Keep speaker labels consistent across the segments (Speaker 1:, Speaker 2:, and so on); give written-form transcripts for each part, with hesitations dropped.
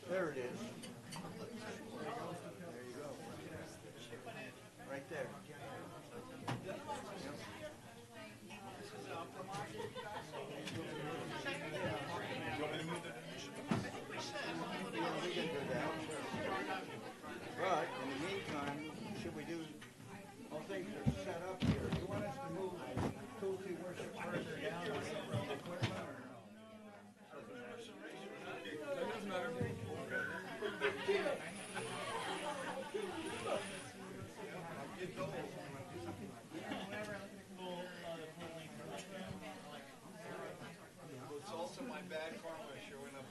Speaker 1: There it is. There you go. Right there. But in the meantime, should we do all things are set up here? Do you want us to move Tuesday worship further down on the equipment or no? That doesn't matter. It's also my bad karma showing up.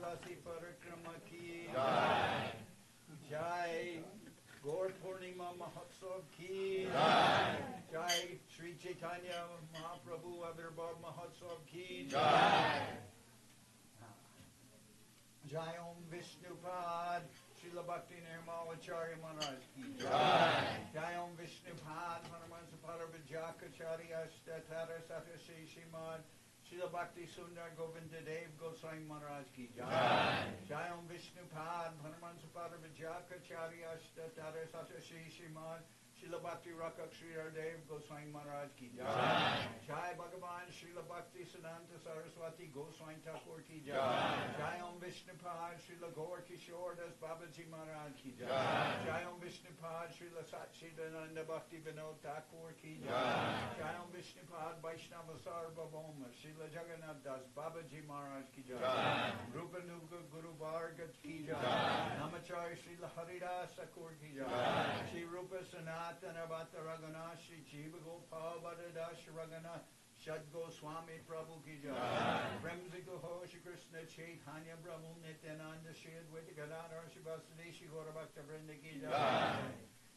Speaker 1: Dasi Parikrama ki Jai. Jai Gour Purnima Mahotsav ki Jai. Jai Sri Chaitanya Mahaprabhu Avirbhav Mahotsav ki Jai. Jai Om Vishnupad Srila Bhakti Nirmalacharya Maharaj ki Jai. Jai Om Vishnupad Hanuman Sapara Vijakacharya Ashtatara Satyasri Shrimad Srila Bhakti Sundar Govinda Dev Goswami Maharaj ki Jai. Jai Om Vishnupad Hanuman Sapara Vijakacharya Ashtatara Satyasri Shrimad Srila Bhakti Rakak Sridhar Dev Goswami Maharaj ki Jai. Jai Bhagavan Srila Bhakti Siddhanta Saraswati Goswami Thakur ki Jai. Jai Om Vishnupad Srila Gour Kishore Das Babaji Maharaj ki Jai. Jai Om Vishnupad Srila Satchidananda Bhakti Vinod Thakur ki Jai. Jai Om Vishnupad Vaishnava Sarvabhauma Srila Jagannath Das Babaji Maharaj ki Jai. Rupa Nuga Guru Vargat ki Jai. Namacharya Srila Haridas Thakur ki Jai. Shri Rupa Sanatana Bhatta Raghunath Shri Jiva Gopal Bhattadash Raghunath Shad Goswami Prabhu ki Jai. Brahmzi Goho Shri Krishna Chaitanya Brahmu Nityananda Shri Advaita Gadadhar Shri Vasudeva Shri Gaura Bhakta Vrinda ki Jai.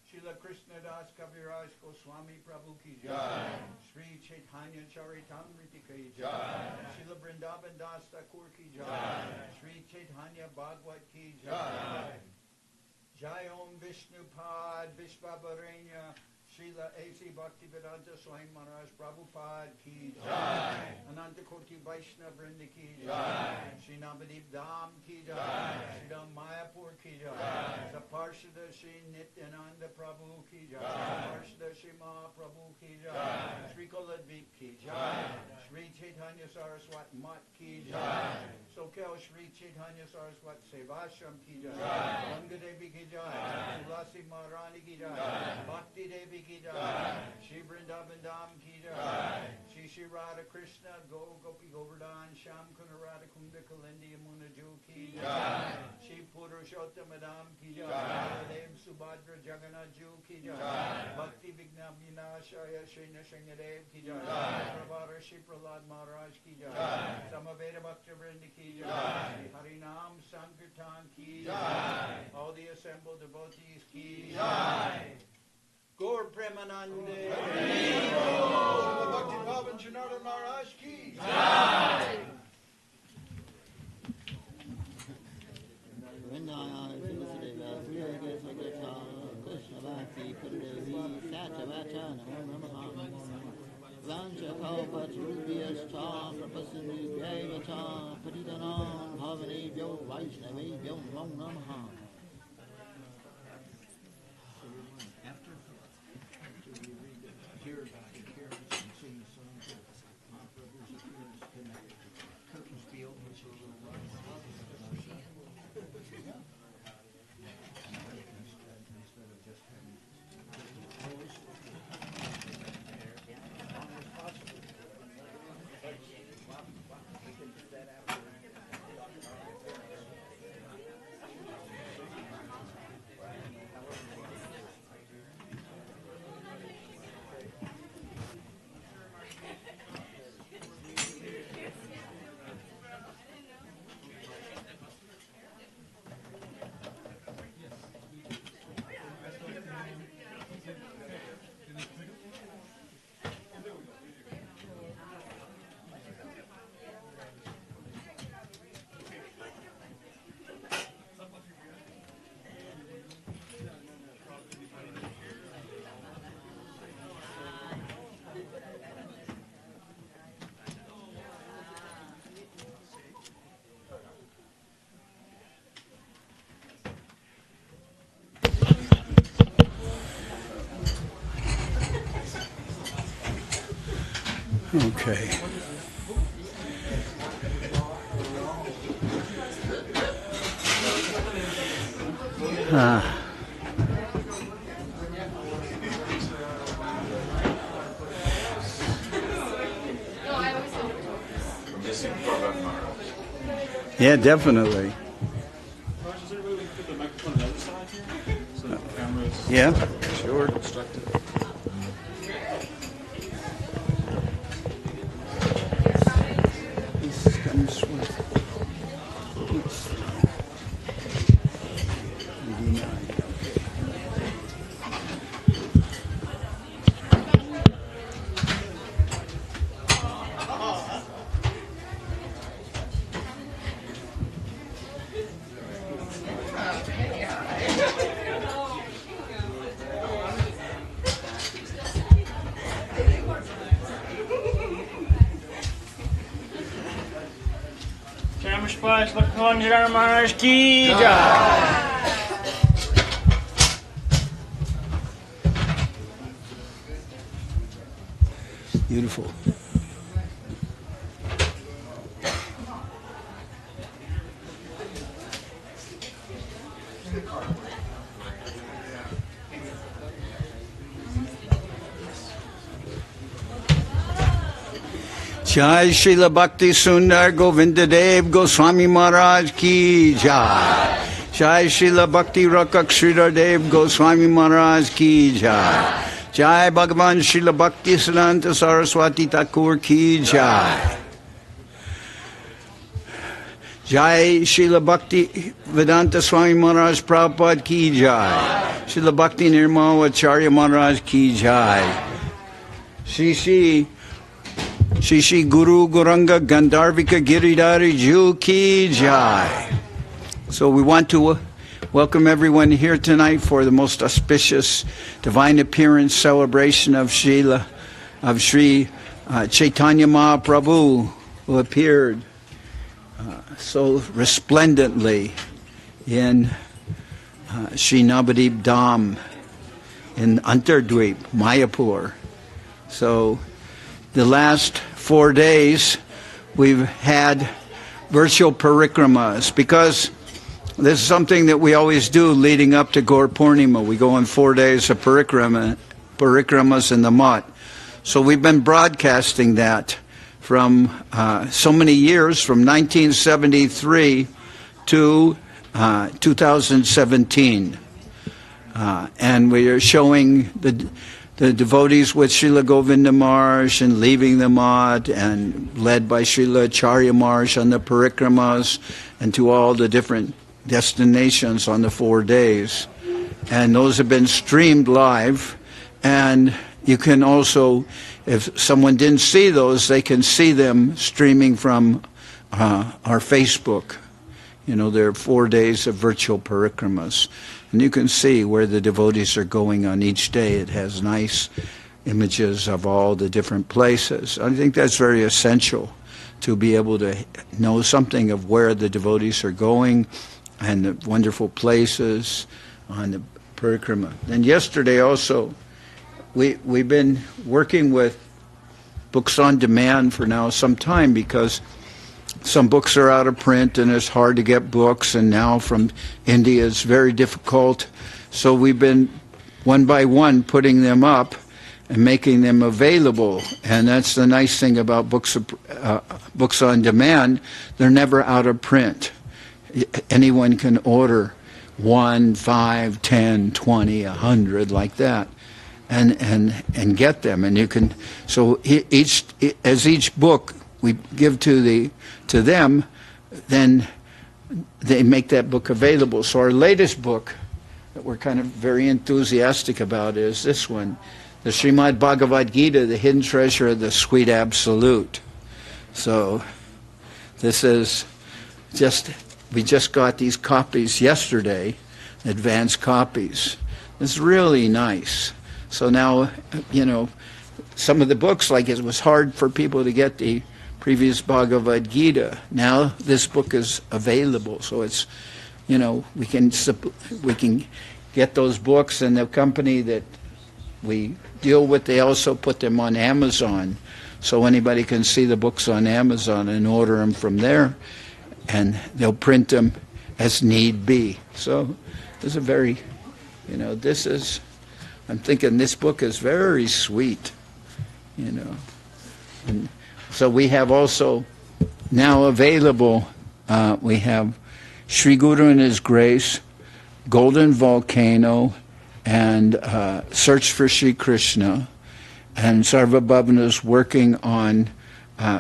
Speaker 1: Srila Krishna Das Kaviraj Goswami Prabhu ki Jai. Sri Chaitanya Charitamrita ki Jai. Srila Vrindavan Das Thakur ki Jai. Sri Chaitanya Bhagavad ki Jai. Jai Om Vishnupad Vishvabarenya Srila A.C. Bhaktivedanta Swami Maharaj Prabhupada ki Jai. Ananta Koti Vaishnava Vrinda ki Jai. Shri Navadip Dham ki Jai. Shri Dham Mayapur ki Jai. Saparshada Shri Nityananda Prabhu ki Jai. Saparshada Shri Mahaprabhu ki Jai. Shri Koladvip ki Jai. Shri Chaitanya Saraswat Mat ki Jai. Soquel Shri Chaitanya Saraswat Sevashram ki Jai. Ganga Devi ki Jai. Tulasi Maharani ki Jai. Bhakti Devi ki Jai. Shri Vrindavan Dham ki Jai. Shri Shri Radha Krishna Gopi Govardhan Sham Kuna Radha Kunda Kalindi Yamuna Ju ki Jai. Shri Purushottam Dham ki Jai. Dev Subhadra Jagannath Ju ki Jai. Bhakti Vigna Vinashaya Shri Nishingadev ki Jai. Prabhara Shri Prahlad Maharaj ki Jai. Samaveda Bhakta Vrinda ki Jai. Shri Harinam Sankirtan ki Jai. All the assembled devotees ki Jai. Gour Premanande. Srila Bhakti Bhavan Janardhan Maharaj ki Jai.
Speaker 2: Krishna Bhakti Kundevi Satavata Namo Namaha Vancha Kalpatarubhyascha Prapasindhi Devata Patitanam Bhavanebhyo Vaishnavebhyo Namo Namaha.
Speaker 3: Okay. Yeah, definitely. Yeah, sure. He's kind of sweet.
Speaker 1: Maharaj ki jai.
Speaker 3: Beautiful. Jai Srila Bhakti Sundar Govinda Dev Goswami Maharaj ki jai. Jai Srila Bhakti Rakak Sridhar Dev Goswami Maharaj ki jai. Jai Bhagavan Srila Bhakti Siddhanta Saraswati Thakur ki jai. Jai Srila Bhakti Vedanta Swami Maharaj Prabhupada ki jai. Srila Bhakti Nirmal Acharya Maharaj ki jai. Shishi Guru Guranga Gandharvika Giridhari Ju ki jai. So we want to welcome everyone here tonight for the most auspicious divine appearance celebration of Sri Chaitanya Mahaprabhu, who appeared so resplendently in Sri Navadip Dham in Antardweep, Mayapur. So the last 4 days we've had virtual parikramas, because this is something that we always do leading up to Gour Purnima. We go on 4 days of parikramas in the Mat. So we've been broadcasting that from so many years, from 1973 to 2017. And we are showing the devotees with Srila Govinda Maharaj and leaving the Mat, and led by Srila Acharya Maharaj on the parikramas, and to all the different destinations on the 4 days. And those have been streamed live, and you can also, if someone didn't see those, they can see them streaming from our Facebook. You know, there are 4 days of virtual parikramas, and you can see where the devotees are going on each day. It has nice images of all the different places. I think that's very essential, to be able to know something of where the devotees are going and the wonderful places on the parikrama. And yesterday also, we've been working with books on demand for now some time, because some books are out of print and it's hard to get books, and now from India it's very difficult. So we've been one by one putting them up and making them available. And that's the nice thing about books on demand. They're never out of print. Anyone can order 1, 5, 10, 20, 100, like that, and get them. And you can, so each book we give to them, then they make that book available. So our latest book that we're kind of very enthusiastic about is this one, the Srimad Bhagavad Gita, the Hidden Treasure of the Sweet Absolute. So this is we just got these copies yesterday, advanced copies. It's really nice. So now, you know, some of the books, like it was hard for people to get the previous Bhagavad Gita. Now this book is available, so it's, you know, we can get those books, and the company that we deal with, they also put them on Amazon, so anybody can see the books on Amazon and order them from there, and they'll print them as need be. So this is a very, you know, I'm thinking this book is very sweet, you know. And so we have also now available, we have Sri Guru and His Grace, Golden Volcano, and Search for Sri Krishna, and Sarva Bhavana is working on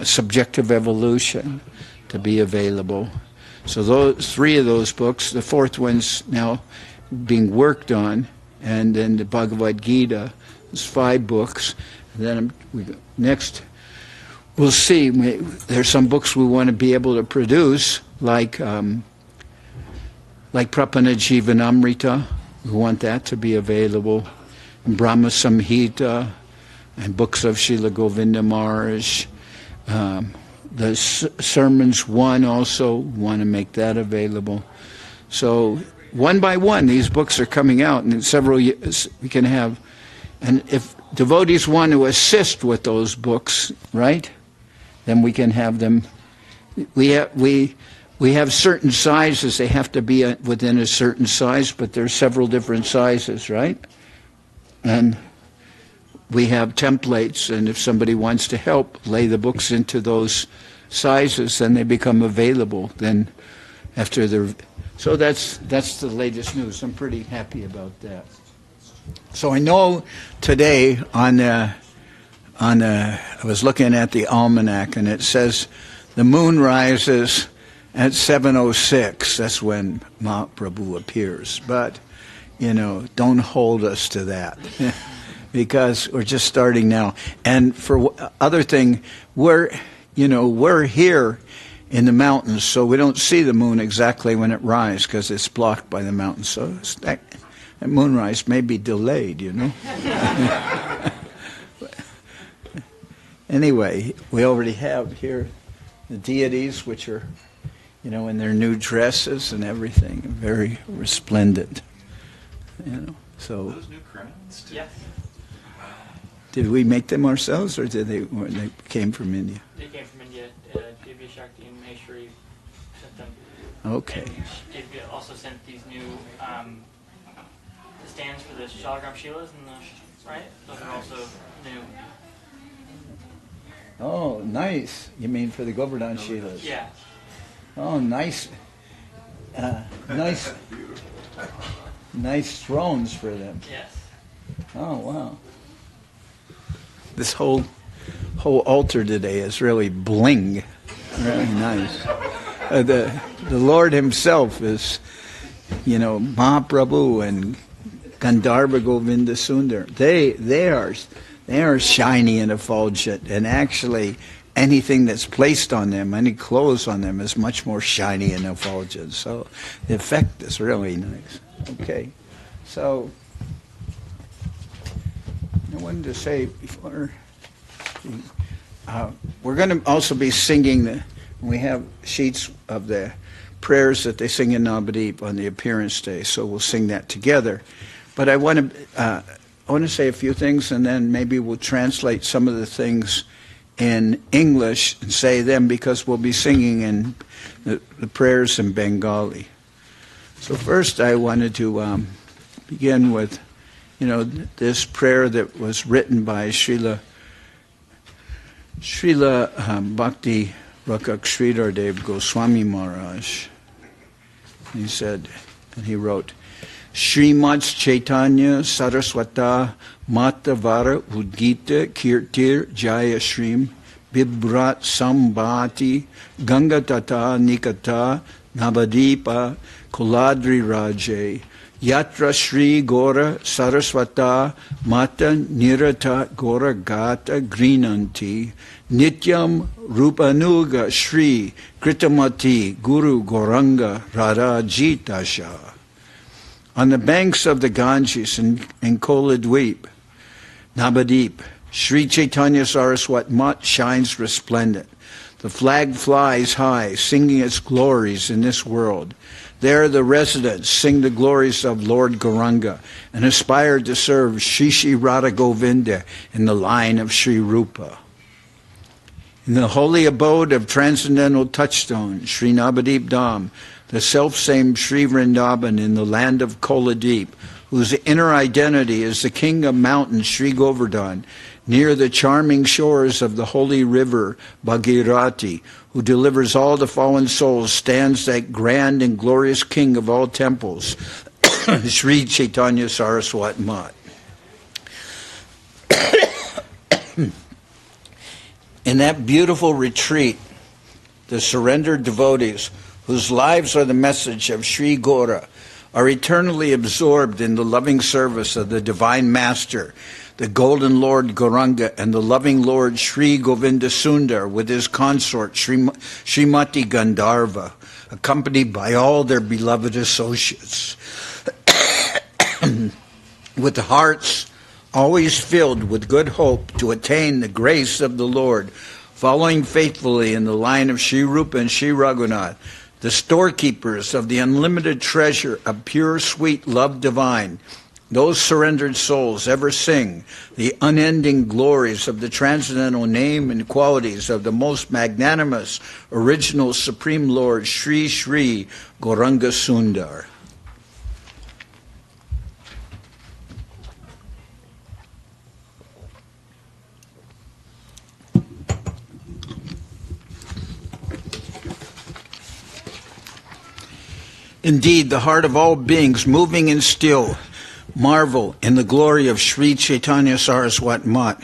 Speaker 3: Subjective Evolution to be available. So those 3 of those books, the 4th one's now being worked on, and then the Bhagavad Gita. There's 5 books. And then next, we'll see. There's some books we want to be able to produce, like Prapana Jivanamrita. We want that to be available. And Brahma Samhita, and books of Srila Govinda Maharaj. The Sermons 1 also, want to make that available. So one by one, these books are coming out, and in several years we can have. And if devotees want to assist with those books, right, then we can have them. We have certain sizes. They have to be within a certain size, but there's several different sizes, right? And we have templates, and if somebody wants to help lay the books into those sizes, then they become available. Then after so that's the latest news. I'm pretty happy about that. So I know today I was looking at the almanac, and it says the moon rises at 7:06. That's when Mahaprabhu appears. But don't hold us to that. Because we're just starting now. And for other thing, we're here in the mountains, so we don't see the moon exactly when it rises because it's blocked by the mountains. So that moonrise may be delayed, Anyway, we already have here the deities, which are, in their new dresses and everything, very resplendent. So.
Speaker 4: Those new crowns?
Speaker 5: Yes.
Speaker 3: Did we make them ourselves, or they came from India?
Speaker 5: They came from India. Divya Shakti and Maheshwari sent them.
Speaker 3: Okay.
Speaker 5: And Divya also sent these new the stands for the Shalagram Shilas, right? Those are also new.
Speaker 3: Oh, nice. You mean for the Govardhan Shilas?
Speaker 5: Yeah.
Speaker 3: Oh, nice. Nice thrones for them.
Speaker 5: Yes.
Speaker 3: Oh, wow. This whole altar today is really bling. Really nice. The Lord himself is, Mahaprabhu and Gandharva Govinda Sundar. They are shiny and effulgent, and actually anything that's placed on them, any clothes on them, is much more shiny and effulgent. So the effect is really nice. Okay, so I wanted to say before, we're going to also be singing, we have sheets of the prayers that they sing in Navadip on the appearance day, so we'll sing that together. But I want to say a few things, and then maybe we'll translate some of the things in English and say them, because we'll be singing in the prayers in Bengali. So first I wanted to begin with, this prayer that was written by Srila Bhakti Rakak Sridhar Dev Goswami Maharaj. He said, and he wrote, Srimats Chaitanya Saraswata Matavara Udgita Kirtir Jaya Shrim Bibrat Sambhati Ganga Tata Nikata Navadipa Kuladri Raje Yatra Shri Gora Saraswata Mata Nirata Gora Gata Grinanti Nityam Rupanuga Shri Kritamati Guru Goranga Radha Jitasha. On the banks of the Ganges in Koladweep, Navadip, Sri Chaitanya Saraswat Mat shines resplendent. The flag flies high, singing its glories in this world. There the residents sing the glories of Lord Gauranga and aspire to serve Shri Shri Radha Govinda in the line of Sri Rupa. In the holy abode of transcendental touchstone, Sri Navadip Dham, the self-same Sri Vrindavan in the land of Koladip, whose inner identity is the king of mountains Sri Govardhan, near the charming shores of the holy river Bhagirati, who delivers all the fallen souls, stands that grand and glorious king of all temples, Sri Chaitanya Saraswat Mat. In that beautiful retreat, the surrendered devotees, whose lives are the message of Sri Gora, are eternally absorbed in the loving service of the Divine Master, the Golden Lord Gauranga, and the loving Lord Sri Govinda Sundar with his consort Srimati Gandharva, accompanied by all their beloved associates. With hearts always filled with good hope to attain the grace of the Lord, following faithfully in the line of Sri Rupa and Sri Raghunath, the storekeepers of the unlimited treasure of pure, sweet love divine, those surrendered souls ever sing the unending glories of the transcendental name and qualities of the most magnanimous, original Supreme Lord, Sri Sri Gauranga Sundar. Indeed, the heart of all beings, moving and still, marvel in the glory of Sri Chaitanya Saraswat Mat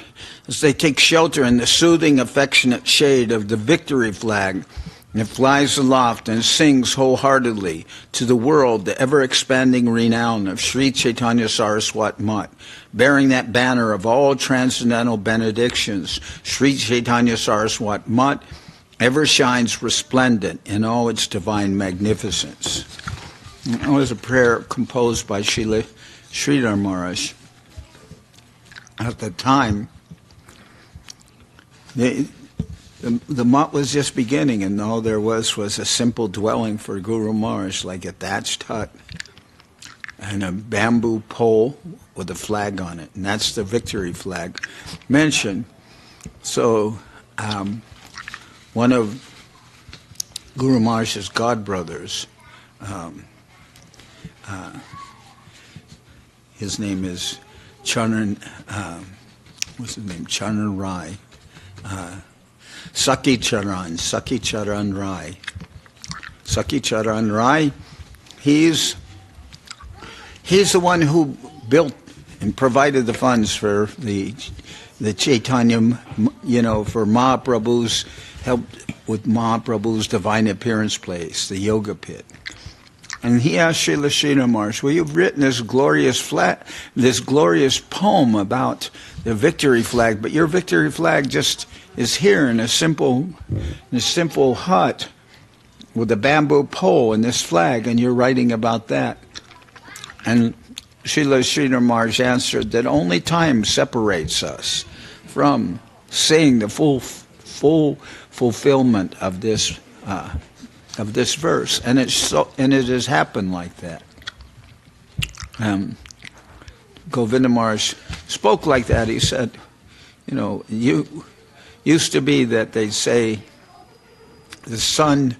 Speaker 3: as they take shelter in the soothing, affectionate shade of the victory flag that flies aloft and sings wholeheartedly to the world the ever-expanding renown of Sri Chaitanya Saraswat Mat, bearing that banner of all transcendental benedictions. Sri Chaitanya Saraswat Mat ever shines resplendent in all its divine magnificence. It was a prayer composed by Srila Sridhar Maharaj. At the time, the Mat was just beginning, and all there was a simple dwelling for Guru Maharaj, like a thatched hut and a bamboo pole with a flag on it, and that's the victory flag mentioned. So one of Guru Maharaj's godbrothers, his name is Charan, what's his name? Charan Rai. Saki Charan Rai. Saki Charan Rai, he's the one who built and provided the funds for the Chaitanya, for Mahaprabhu's help with Mahaprabhu's divine appearance place, the yoga pit. And he asked Srila Sridhar Maharaj, well, you've written this glorious poem about the victory flag, but your victory flag just is here in a simple hut with a bamboo pole and this flag, and you're writing about that. And Srila Sridhar Maharaj answered that only time separates us from seeing the full fulfillment of this verse, and it has happened like that. Govinda Maharaj spoke like that. He said, you used to be that they'd say the sun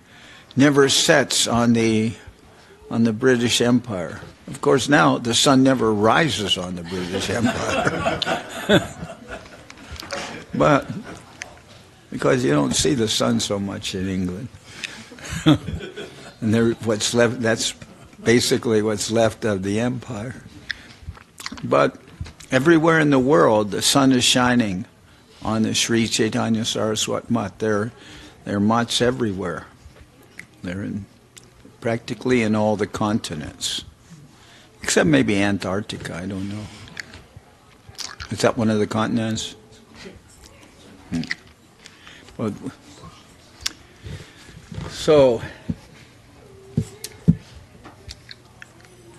Speaker 3: never sets on the British Empire. Of course, now the sun never rises on the British Empire. But because you don't see the sun so much in England. And what's left, that's basically what's left of the empire. But everywhere in the world, the sun is shining on the Sri Chaitanya Saraswat Mat. There are mats everywhere. They're practically in all the continents. Except maybe Antarctica, I don't know. Is that one of the continents? Well, so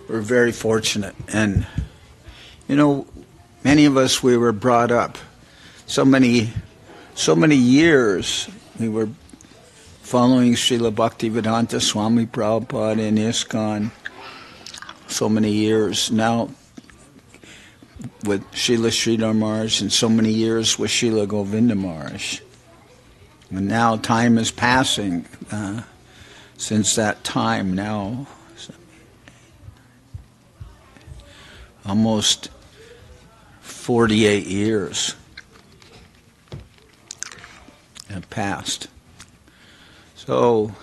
Speaker 3: we're very fortunate, and many of us, we were brought up so many years. We were following Srila Bhaktivedanta Swami Prabhupada in ISKCON. So many years now with Srila Sridhar Maharaj, and so many years with Srila Govinda Maharaj. And now time is passing since that time now. Almost 48 years have passed. So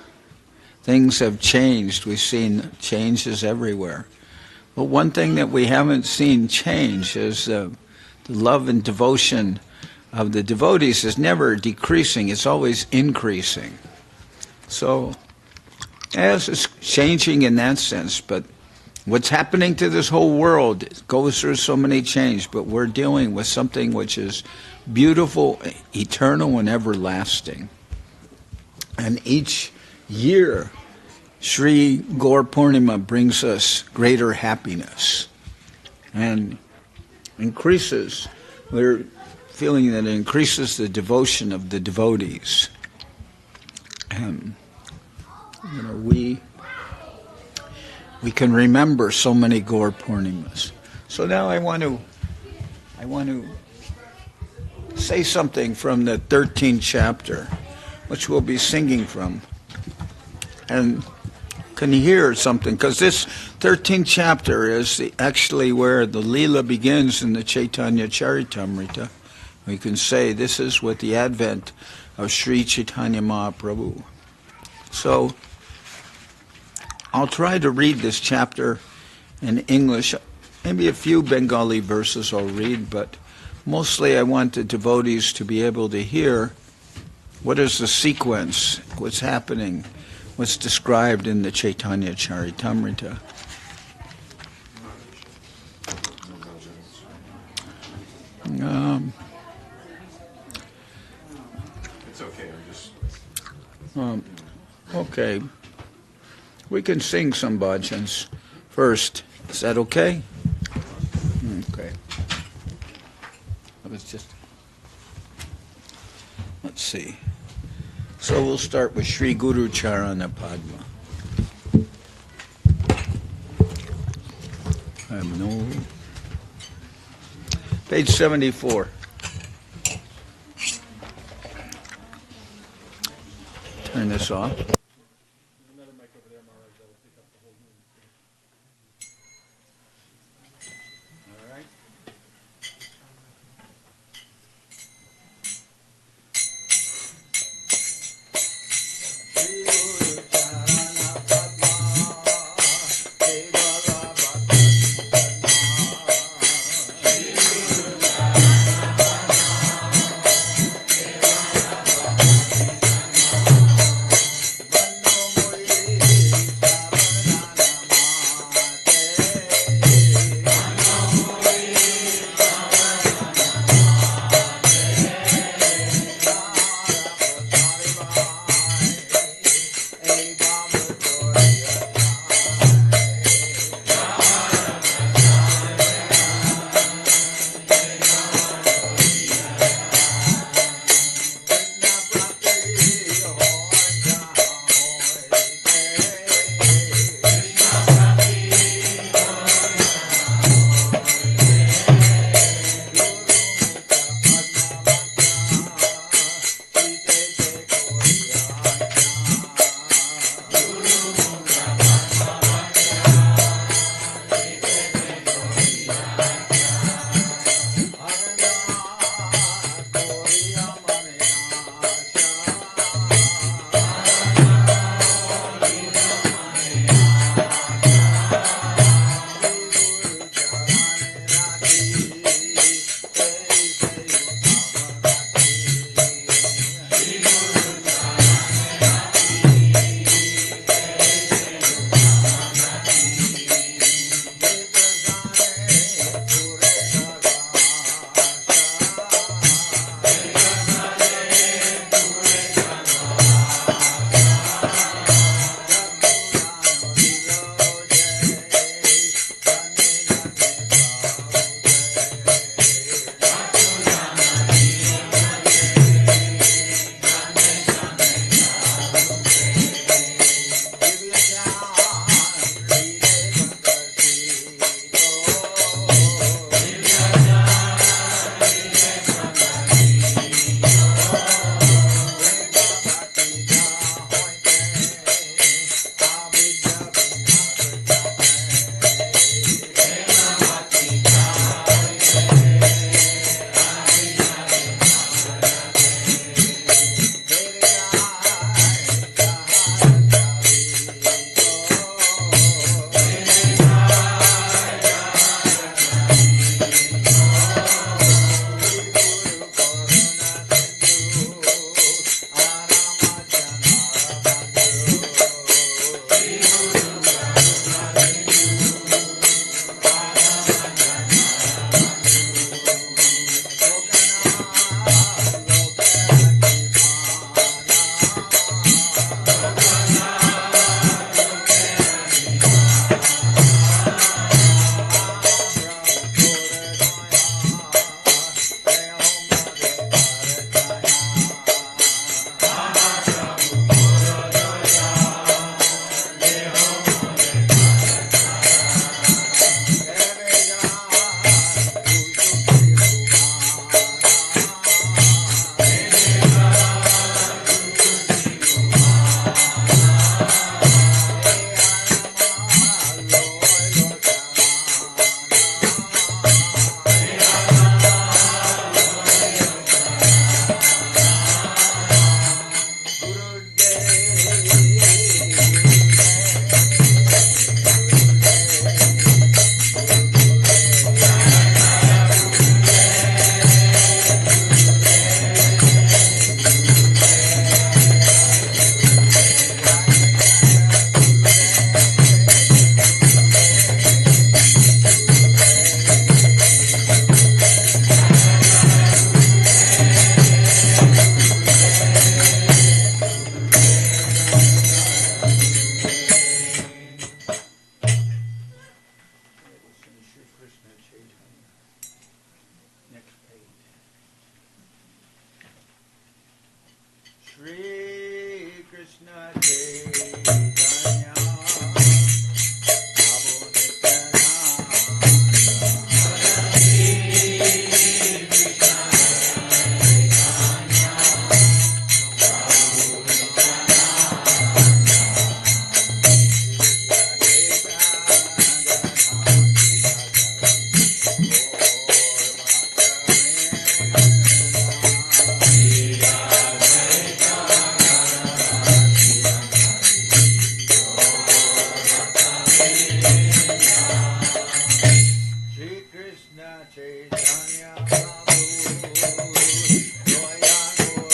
Speaker 3: things have changed. We've seen changes everywhere. But one thing that we haven't seen change is the love and devotion of the devotees is never decreasing, it's always increasing. So, yes, it's changing in that sense, but what's happening to this whole world goes through so many changes, but we're dealing with something which is beautiful, eternal, and everlasting. And each year, Sri Gour Purnima brings us greater happiness and increases, we're feeling that it increases the devotion of the devotees. And, we can remember so many Gour Purnimas. So now I want to say something from the 13th chapter, which we'll be singing from. And can you hear something? Because this 13th chapter is actually where the Leela begins in the Chaitanya Charitamrita. We can say this is with the advent of Sri Chaitanya Mahaprabhu. So I'll try to read this chapter in English. Maybe a few Bengali verses I'll read, but mostly I want the devotees to be able to hear what is the sequence, what's happening, what's described in the Chaitanya Charitamrita.
Speaker 4: It's okay.
Speaker 3: Okay. We can sing some bhajans first. Is that okay? Okay. Let's see. So we'll start with Sri Guru Charana Padma. I have no... Page 74. Turn this off.
Speaker 1: Shri Krishna Chaitanya Prabhu Shri Krishna Chaitanya Prabhu Jaya Guru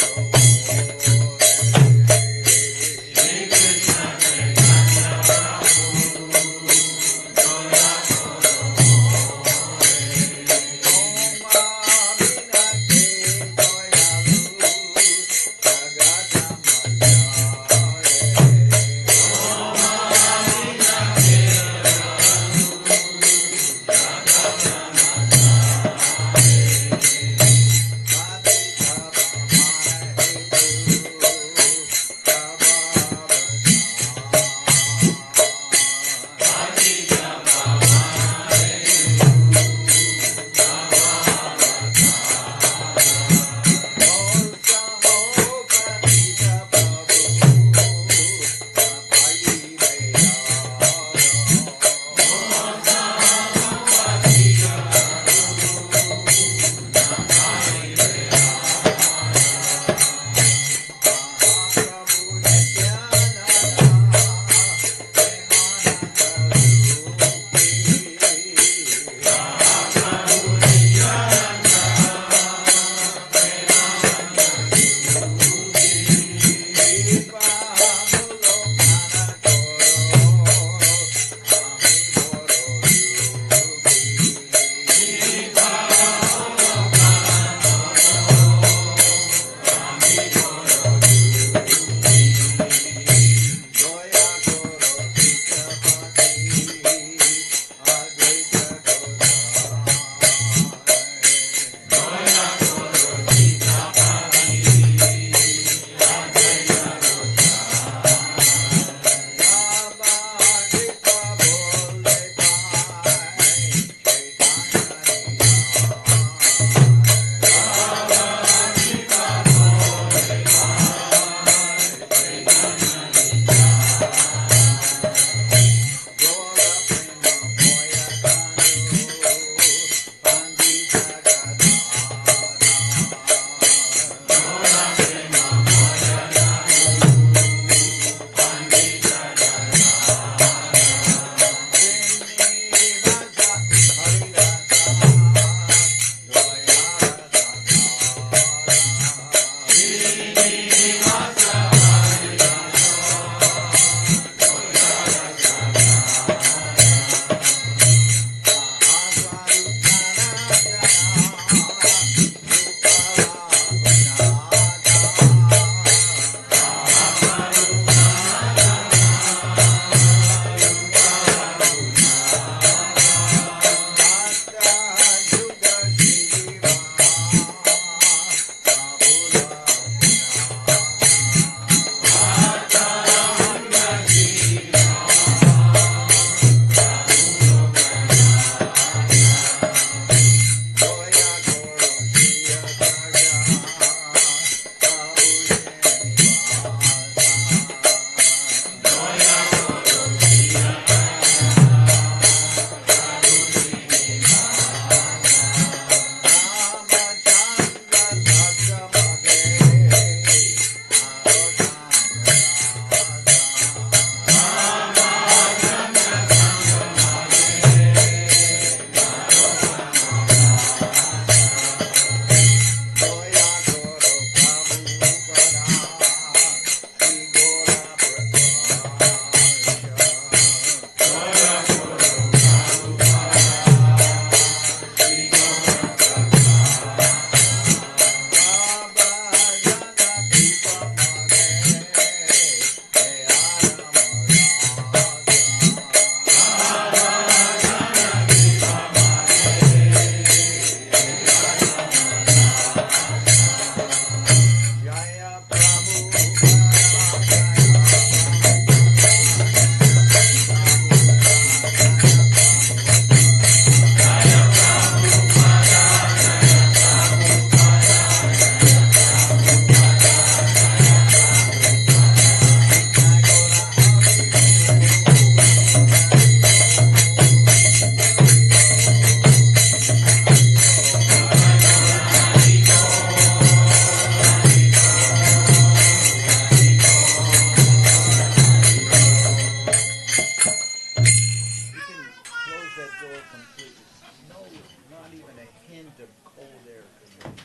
Speaker 1: not even a hint of cold air coming.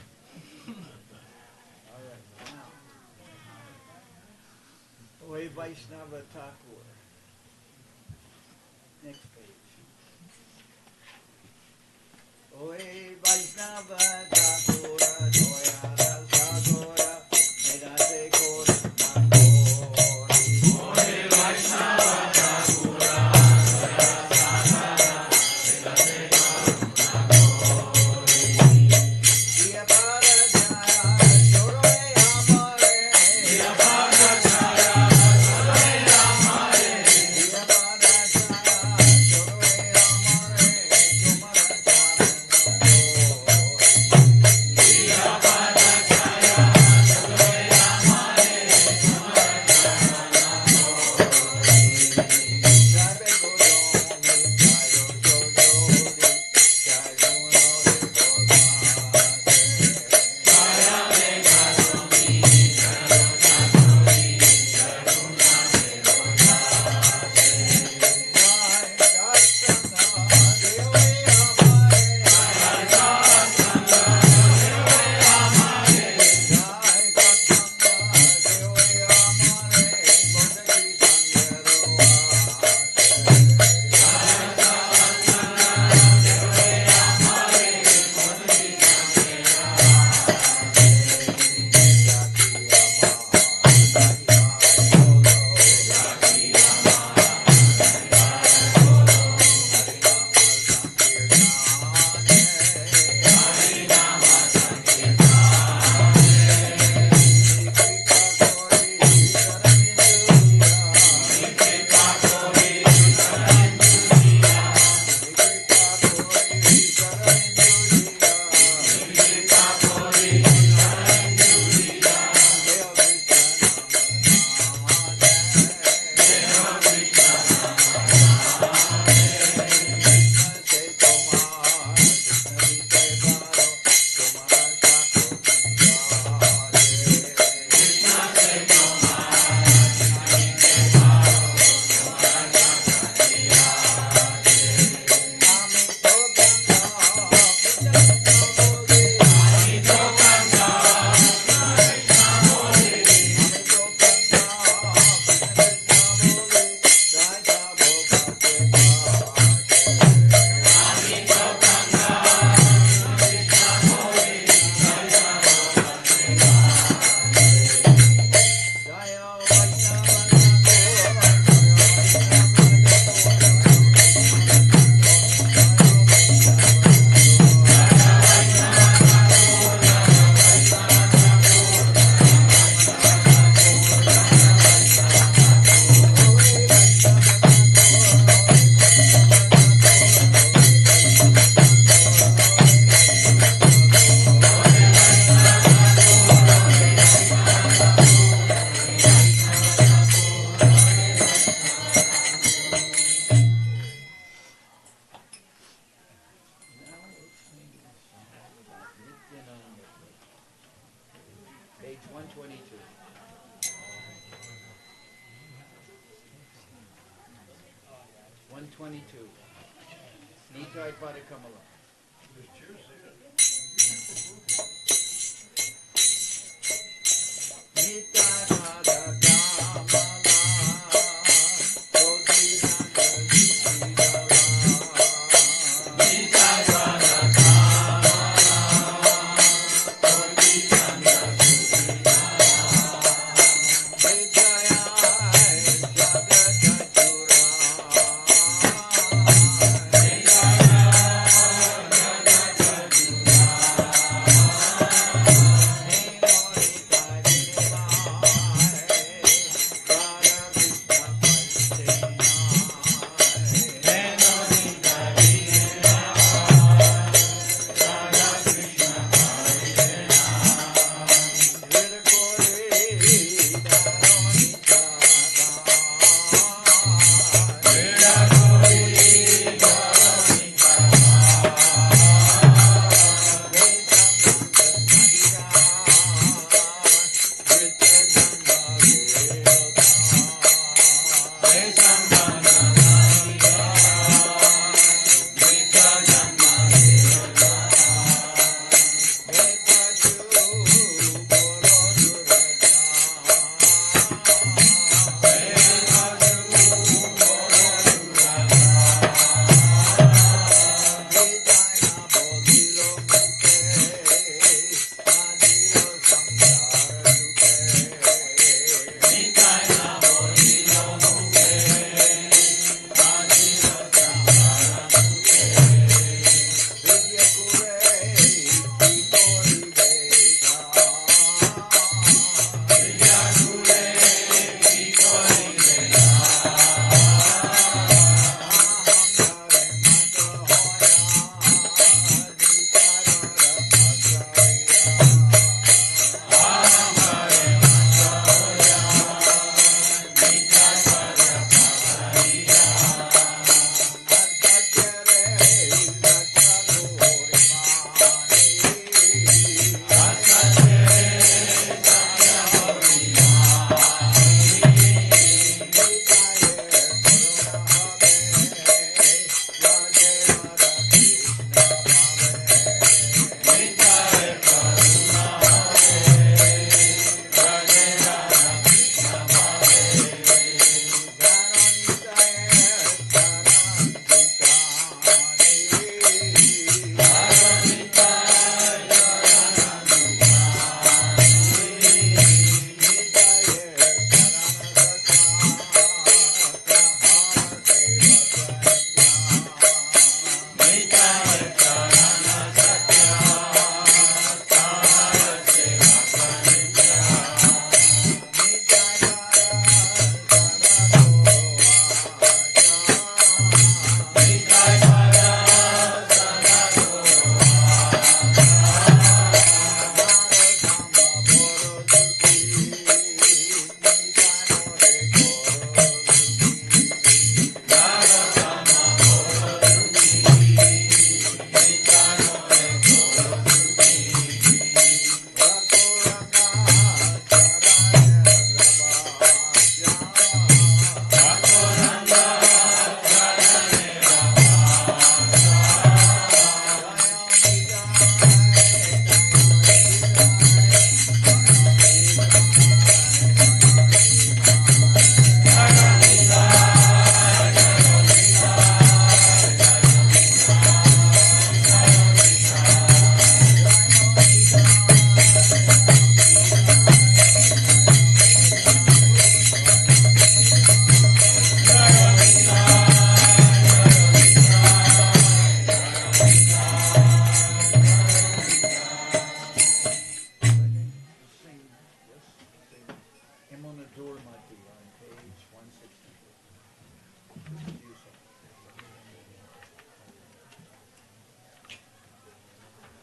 Speaker 1: All right, now. Oe Vaishnava Thakur. Next page. Oe Vaishnava Thakur, Doyara Sagora, Medate Kora Nagori. Oe Vaishnava Thakur, Page 122. Nitai Parikamala.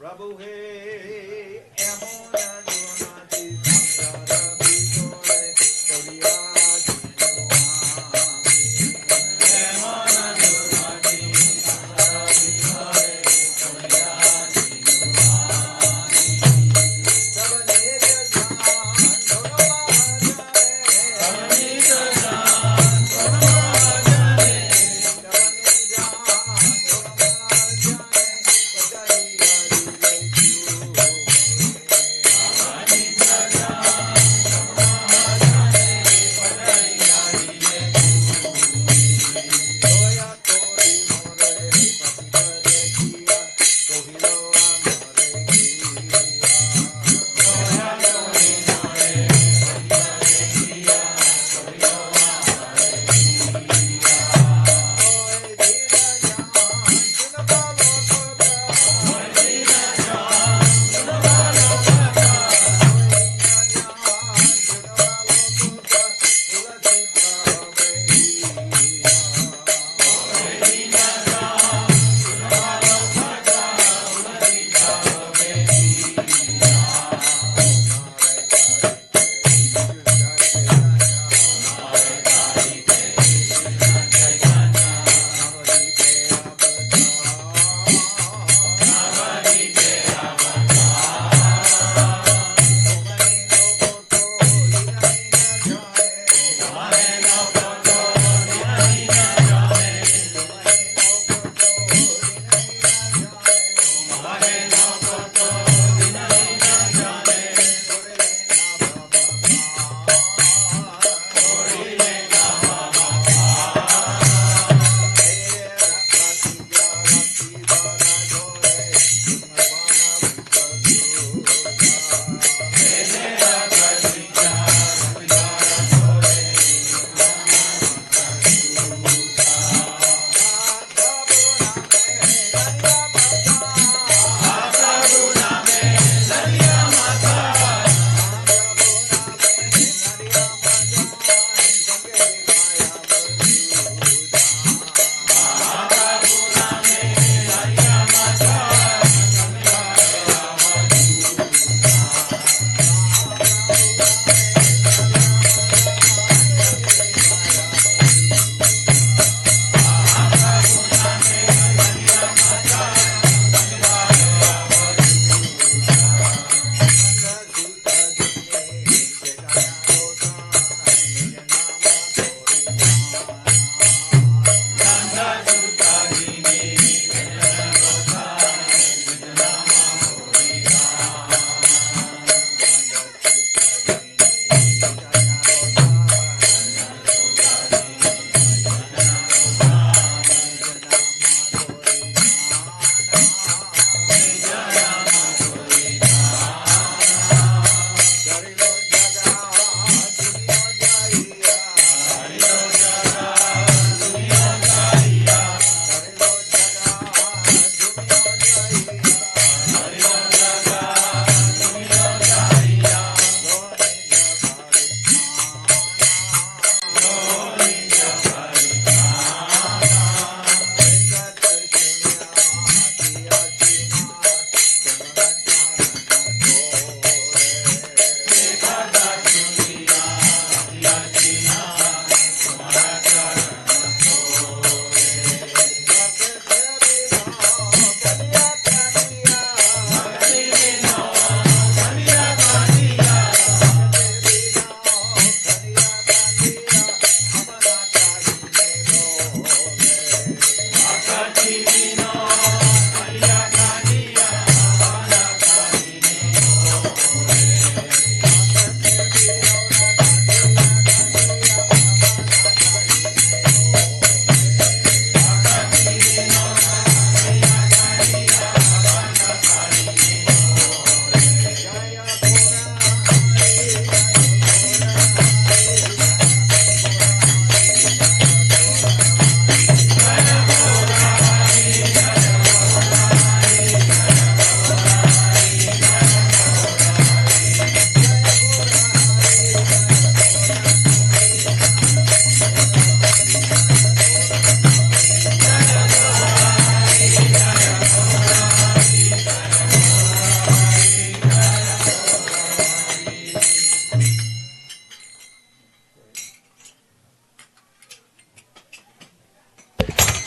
Speaker 1: Prabhu he emona dunati samsara bitore koriya emona dunati samsara bitore koriya sabane jajan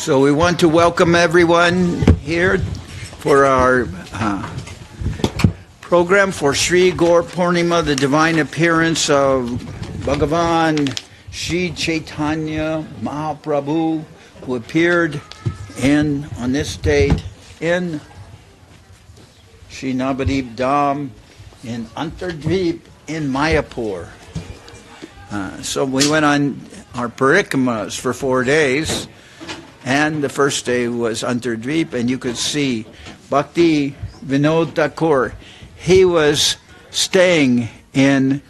Speaker 3: So we want to welcome everyone here for our program for Sri Gour Purnima, the divine appearance of Bhagavan Sri Chaitanya Mahaprabhu, who appeared on this date in Sri Navadvip Dham in Antardvip in Mayapur. So we went on our parikramas for 4 days, and the first day was Antardvip, and you could see Bhakti Vinod Thakur. He was staying in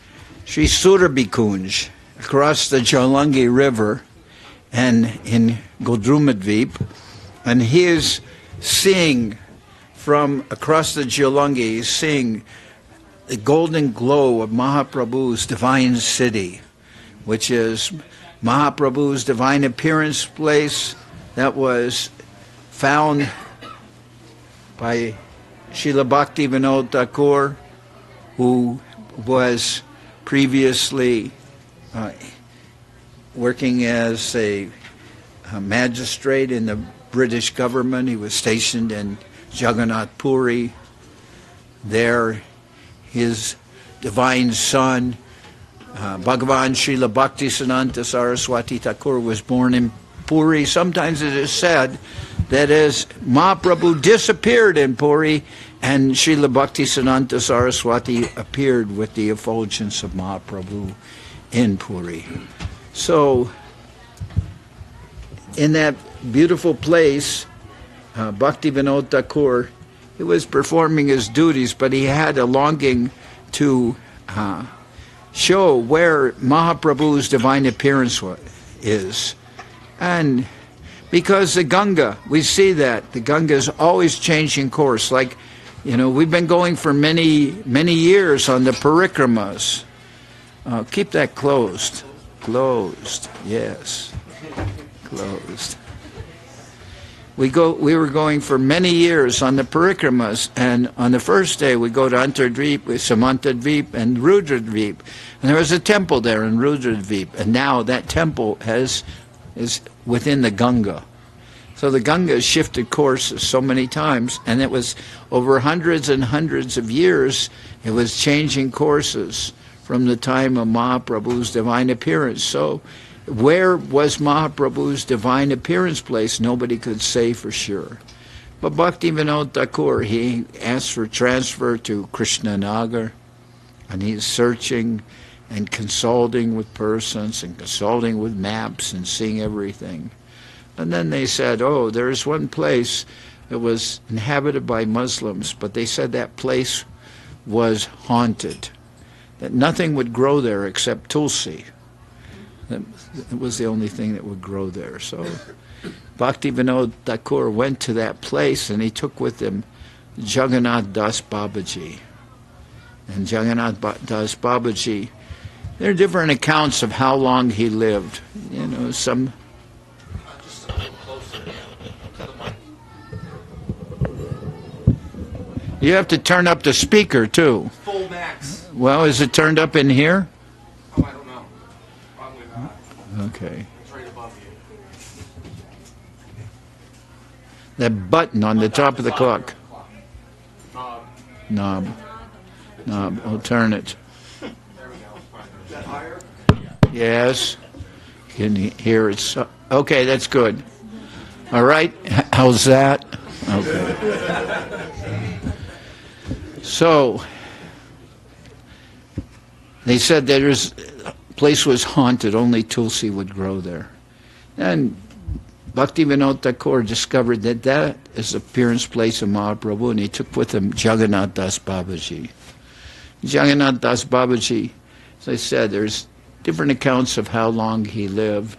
Speaker 3: Sri Surabhi Kunj across the Jalangi River and in Godrumadvip, and he is seeing from across the Jalangi, he's seeing the golden glow of Mahaprabhu's divine city, which is Mahaprabhu's divine appearance place that was found by Srila Bhakti Vinod Thakur, who was previously working as a magistrate in the British government. He was stationed in Jagannath Puri. There, his divine son, Bhagavan Srila Bhaktisiddhanta Saraswati Thakur, was born in Puri. Sometimes it is said that as Mahaprabhu disappeared in Puri, and Srila Bhaktisiddhanta Saraswati appeared with the effulgence of Mahaprabhu in Puri. So, in that beautiful place, Bhakti Vinod Thakur, he was performing his duties, but he had a longing to show where Mahaprabhu's divine appearance is. And because the Ganga, we see that the Ganga is always changing course. Like, we've been going for many, many years on the parikramas. Keep that closed. Closed, yes. Closed. We were going for many years on the parikramas, and on the first day we go to Antardvip, Samantadvip, and Rudradvip. And there was a temple there in Rudradvip, and now that temple is within the Ganga. So the Ganga has shifted courses so many times, and it was over hundreds and hundreds of years, it was changing courses from the time of Mahaprabhu's divine appearance. So where was Mahaprabhu's divine appearance place? Nobody could say for sure. But Bhakti Vinod Thakur, he asked for transfer to Krishnanagar, and he's searching and consulting with persons and consulting with maps and seeing everything. And then they said, oh, there's one place that was inhabited by Muslims, but they said that place was haunted, that nothing would grow there except tulsi. That was the only thing that would grow there. So Bhakti Vinod Thakur went to that place, and he took with him Jagannath Das Babaji. And Jagannath Das Babaji, there are different accounts of how long he lived. Some...
Speaker 4: Just a little closer to the mic.
Speaker 3: You have to turn up the speaker, too.
Speaker 4: Full max.
Speaker 3: Well, is it turned up in here?
Speaker 4: Oh, I don't know. Probably not.
Speaker 3: Okay.
Speaker 4: It's right above you.
Speaker 3: That button on the top of the clock.
Speaker 4: Knob.
Speaker 3: Knob. I'll turn it.
Speaker 4: There we go. Is that higher?
Speaker 3: Yes. Can you hear it? Okay, that's good. All right. How's that? Okay. So, they said that the place was haunted. Only tulsi would grow there. And Bhakti Vinod Thakur discovered that is the appearance place of Mahaprabhu, and he took with him Jagannath Das Babaji. Jagannath Das Babaji, as I said, there's different accounts of how long he lived.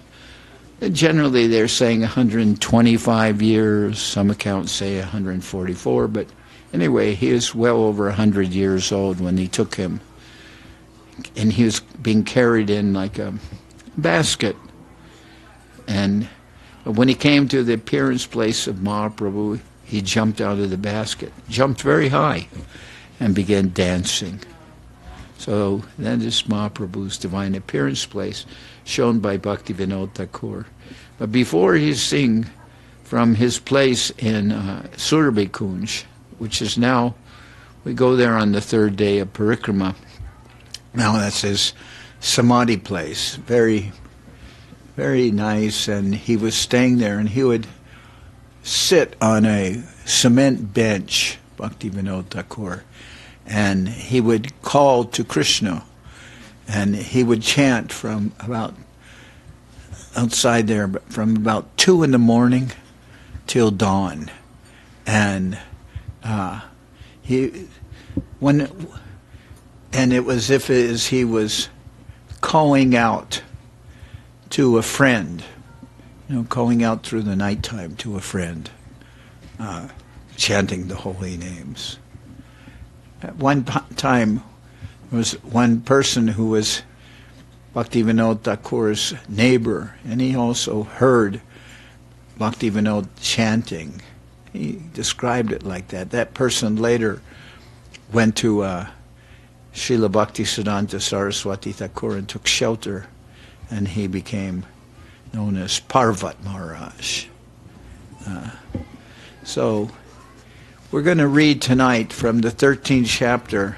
Speaker 3: And generally, they're saying 125 years. Some accounts say 144, but anyway, he is well over 100 years old when he took him. And he was being carried in like a basket. And when he came to the appearance place of Mahaprabhu, he jumped out of the basket, jumped very high, and began dancing. So that is Mahaprabhu's divine appearance place, shown by Bhakti Vinod Thakur. But before he's seeing from his place in Surabhikunj, which is now, we go there on the third day of Parikrama. Now that's his samadhi place. Very, very nice. And he was staying there, and he would sit on a cement bench, Bhaktivinoda Thakur, and he would call to Krishna, and he would chant from about outside there from about 2 in the morning till dawn. And it was as he was calling out to a friend, calling out through the nighttime to a friend, chanting the holy names. At one time, there was one person who was Bhaktivinoda Thakur's neighbor, and he also heard Bhaktivinoda chanting. He described it like that. That person later went to Srila Bhaktisiddhanta Saraswati Thakur and took shelter, and he became known as Parvat Maharaj. So we're going to read tonight from the 13th chapter,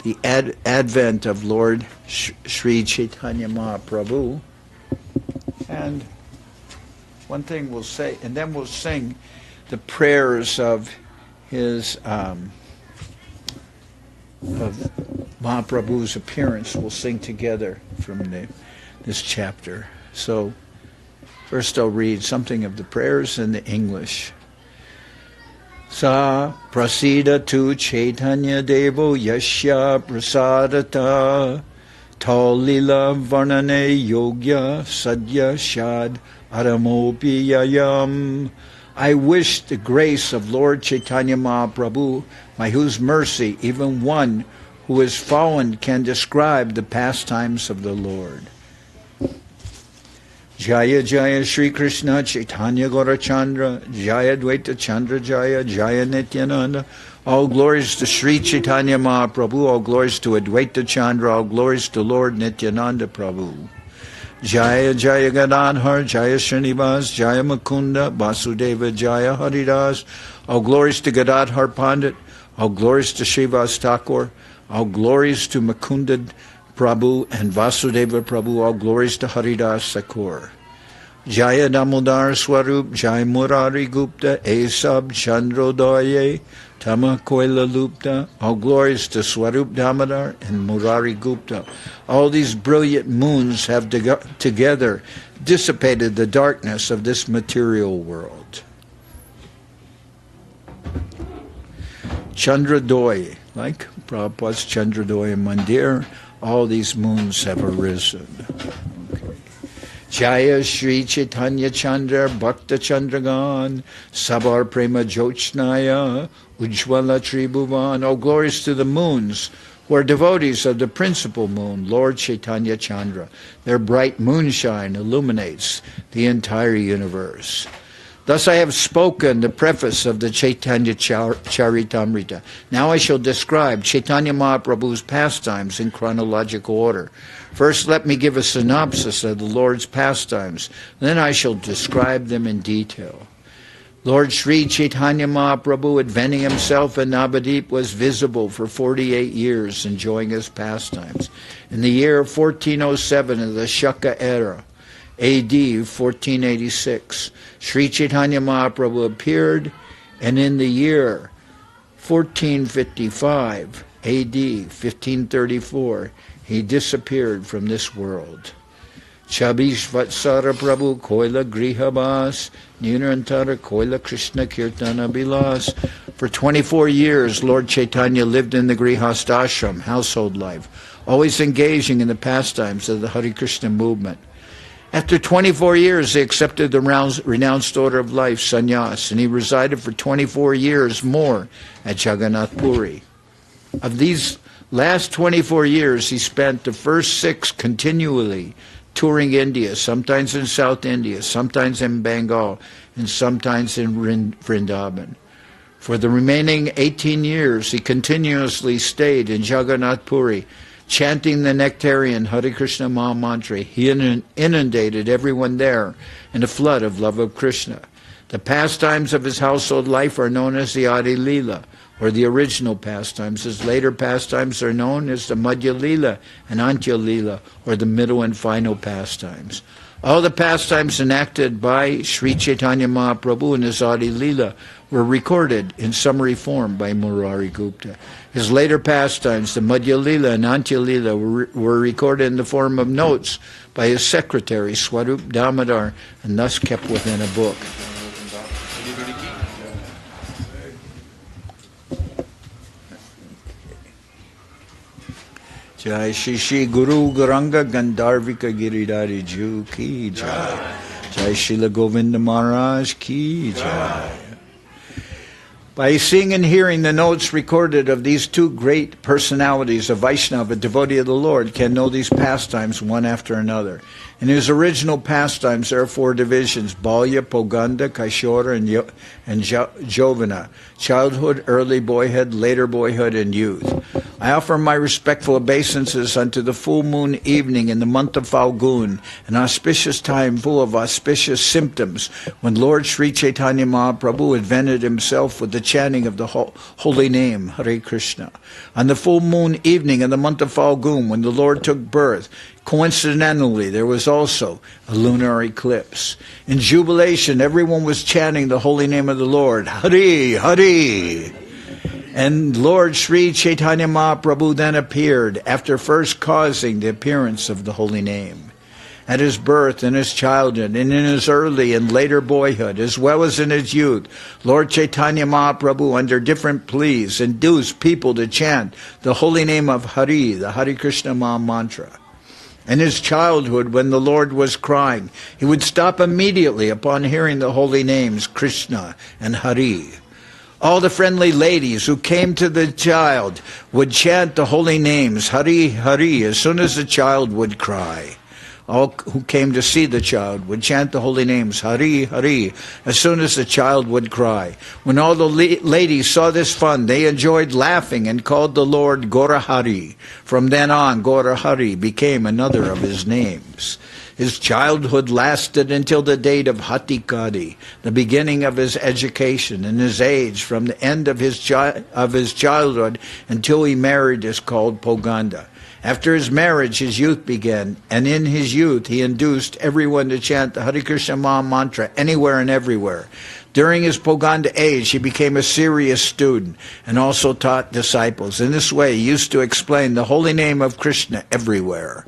Speaker 3: the advent of Lord Sri Chaitanya Mahaprabhu. And one thing we'll say, and then we'll sing the prayers of his of Mahaprabhu's appearance. We'll sing together from this chapter. So first I'll read something of the prayers in the English. Sa prasida tu Chaitanya Devo yasya prasadata talila varnane yogya sadya shad aramopi yayam. I wish the grace of Lord Chaitanya Mahaprabhu, by whose mercy even one who is fallen can describe the pastimes of the Lord. Jaya Jaya Shri Krishna Chaitanya Gaurachandra Jaya Dvaita Chandra Jaya Jaya Nityananda. All glories to Sri Chaitanya Mahaprabhu, all glories to Advaita Chandra, all glories to Lord Nityananda Prabhu. Jaya Jaya Gadadhar Jaya Srinivas Jaya Mukunda Vasudeva Jaya Haridas. All glories to Gadadhar Pandit, all glories to Srivas Thakur, all glories to Mukunda Prabhu and Vasudeva Prabhu, all glories to Haridas Thakur. Jaya Damodar Swarup, Jaya Murari Gupta, Esab Chandrodaye, Tama Koila Lupta, all glories to Swarup Damodar and Murari Gupta. All these brilliant moons have together dissipated the darkness of this material world. Chandradoy, like Prabhupada's Chandradoy Mandir, all these moons have arisen. Okay. Jaya Shri Chaitanya Chandra Bhakta Chandragan Sabar Prema Jochnaya Ujjvala Tribhuvan. All glories to the moons who are devotees of the principal moon, Lord Chaitanya Chandra. Their bright moonshine illuminates the entire universe. Thus I have spoken the preface of the Chaitanya Charitamrita. Now I shall describe Chaitanya Mahaprabhu's pastimes in chronological order. First, let me give a synopsis of the Lord's pastimes. Then I shall describe them in detail. Lord Sri Chaitanya Mahaprabhu, adventing himself in Navadip, was visible for 48 years, enjoying his pastimes. In the year 1407 of the Shaka era, A.D. 1486, Sri Chaitanya Mahaprabhu appeared, and in the year 1455, A.D. 1534, he disappeared from this world. Chabish Vatsara Prabhu Koila Grihabas Nirantara Koila Krishna Kirtana Bilas. For 24 years, Lord Chaitanya lived in the Grihastashram, household life, always engaging in the pastimes of the Hare Krishna movement. After 24 years, he accepted the renounced order of life, sannyas, and he resided for 24 years more at Jagannath Puri. Of these last 24 years, he spent the first 6 continually touring India, sometimes in South India, sometimes in Bengal, and sometimes in Vrindavan. For the remaining 18 years, he continuously stayed in Jagannath Puri, chanting the nectarian Hare Krishna Maha Mantra. He inundated everyone there in a flood of love of Krishna. The pastimes of his household life are known as the Adi Lila, or the original pastimes. His later pastimes are known as the Madhya Lila and Antya Lila, or the middle and final pastimes. All the pastimes enacted by Sri Chaitanya Mahaprabhu in his Adi Lila were recorded in summary form by Murari Gupta. His later pastimes, the Madhya Lila and Antya Lila, were recorded in the form of notes by his secretary, Swarup Damodar, and thus kept within a book. Jai Shri Guru Garanga Gandharvika Giridhari Ju Ki Jai. Jai Srila Govinda Maharaj Ki Jai. By seeing and hearing the notes recorded of these two great personalities, a Vaishnava, a devotee of the Lord, can know these pastimes one after another. In his original pastimes, there are four divisions: Balya, Poganda, Kaishora, and Jovana: childhood, early boyhood, later boyhood, and youth. I offer my respectful obeisances unto the full moon evening in the month of Falgun, an auspicious time full of auspicious symptoms, when Lord Sri Chaitanya Mahaprabhu invented himself with the chanting of the holy name, Hare Krishna. On the full moon evening in the month of Falgun, when the Lord took birth, coincidentally, there was also a lunar eclipse. In jubilation, everyone was chanting the holy name of the Lord, Hare, Hare. And Lord Sri Chaitanya Mahaprabhu then appeared, after first causing the appearance of the holy name. At his birth, in his childhood, and in his early and later boyhood, as well as in his youth, Lord Chaitanya Mahaprabhu, under different pleas, induced people to chant the holy name of Hari, the Hare Krishna Maha Mantra. In his childhood, when the Lord was crying, he would stop immediately upon hearing the holy names Krishna and Hari. All the friendly ladies who came to the child would chant the holy names Hari, Hari, as soon as the child would cry. All who came to see the child would chant the holy names Hari, Hari, as soon as the child would cry. When all the ladies saw this fun, they enjoyed laughing and called the Lord Gour Hari. From then on, Gour Hari became another of his names. His childhood lasted until the date of Hatikadi, the beginning of his education, and his age from the end of his childhood until he married is called Poganda. After his marriage, his youth began, and in his youth he induced everyone to chant the Hare Krishna Maha Mantra anywhere and everywhere. During his Poganda age, he became a serious student and also taught disciples. In this way, he used to explain the holy name of Krishna everywhere.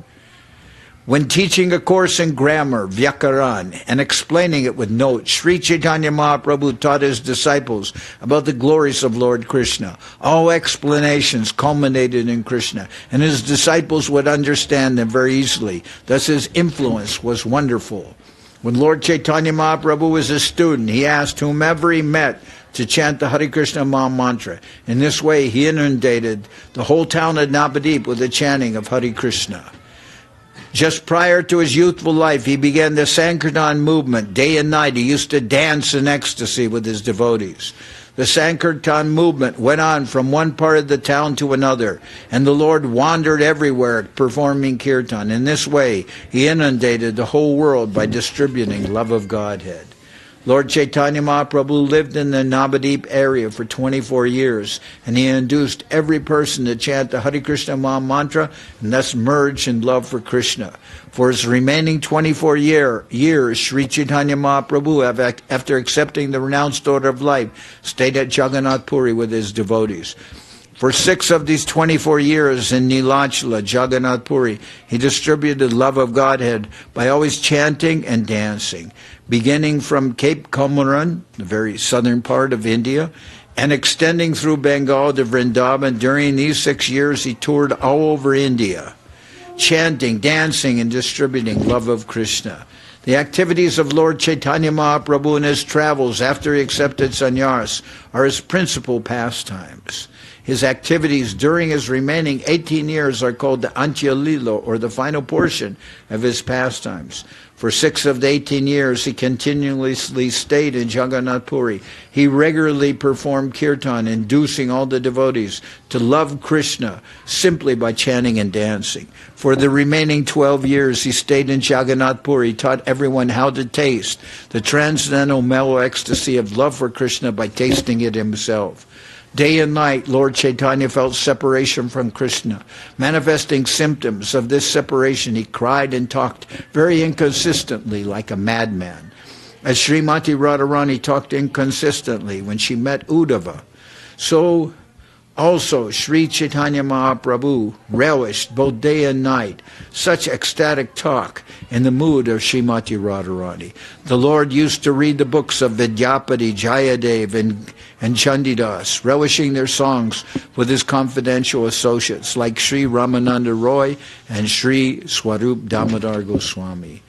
Speaker 3: When teaching a course in grammar, Vyakaran, and explaining it with notes, Sri Chaitanya Mahaprabhu taught his disciples about the glories of Lord Krishna. All explanations culminated in Krishna, and his disciples would understand them very easily. Thus his influence was wonderful. When Lord Chaitanya Mahaprabhu was a student, he asked whomever he met to chant the Hare Krishna Maha Mantra. In this way, he inundated the whole town of Navadip with the chanting of Hare Krishna. Just prior to his youthful life, he began the Sankirtan movement. Day and night, he used to dance in ecstasy with his devotees. The Sankirtan movement went on from one part of the town to another, and the Lord wandered everywhere performing kirtan. In this way, he inundated the whole world by distributing love of Godhead. Lord Chaitanya Mahaprabhu lived in the Navadip area for 24 years, and he induced every person to chant the Hare Krishna Maha Mantra and thus merge in love for Krishna. For his remaining 24 years, Sri Chaitanya Mahaprabhu, after accepting the renounced order of life, stayed at Jagannath Puri with his devotees. For 6 of these 24 years in Nilachala, Jagannath Puri, he distributed love of Godhead by always chanting and dancing, beginning from Cape Comoran, the very southern part of India, and extending through Bengal to Vrindavan. During these 6 years, he toured all over India, chanting, dancing, and distributing love of Krishna. The activities of Lord Chaitanya Mahaprabhu in his travels after he accepted sannyas are his principal pastimes. His activities during his remaining 18 years are called the Antyalila, or the final portion of his pastimes. For 6 of the 18 years, he continuously stayed in Jagannath Puri. He regularly performed kirtan, inducing all the devotees to love Krishna simply by chanting and dancing. For the remaining 12 years, he stayed in Jagannath Puri, taught everyone how to taste the transcendental mellow ecstasy of love for Krishna by tasting it himself. Day and night, Lord Chaitanya felt separation from Krishna. Manifesting symptoms of this separation, he cried and talked very inconsistently like a madman. As Srimati Radharani talked inconsistently when she met Uddhava, so also Sri Chaitanya Mahaprabhu relished both day and night such ecstatic talk in the mood of Srimati Radharani. The Lord used to read the books of Vidyapati, Jayadev, and Chandidas, relishing their songs with his confidential associates like Sri Ramananda Roy and Sri Swarup Damodar Goswami.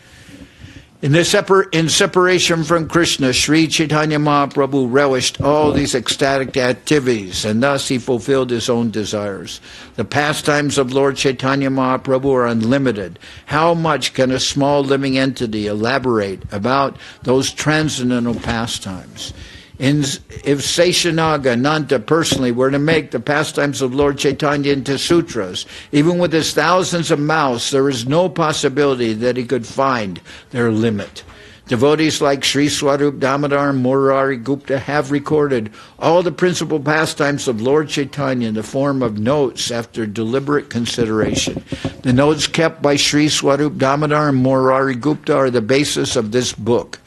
Speaker 3: In separation from Krishna, Sri Chaitanya Mahaprabhu relished all these ecstatic activities, and thus he fulfilled his own desires. The pastimes of Lord Chaitanya Mahaprabhu are unlimited. How much can a small living entity elaborate about those transcendental pastimes? If Seshanaga Nanta personally were to make the pastimes of Lord Chaitanya into sutras, even with his thousands of mouths, there is no possibility that he could find their limit. Devotees like Sri Swarup Damodar and Murari Gupta have recorded all the principal pastimes of Lord Chaitanya in the form of notes after deliberate consideration. The notes kept by Sri Swarup Damodar and Murari Gupta are the basis of this book.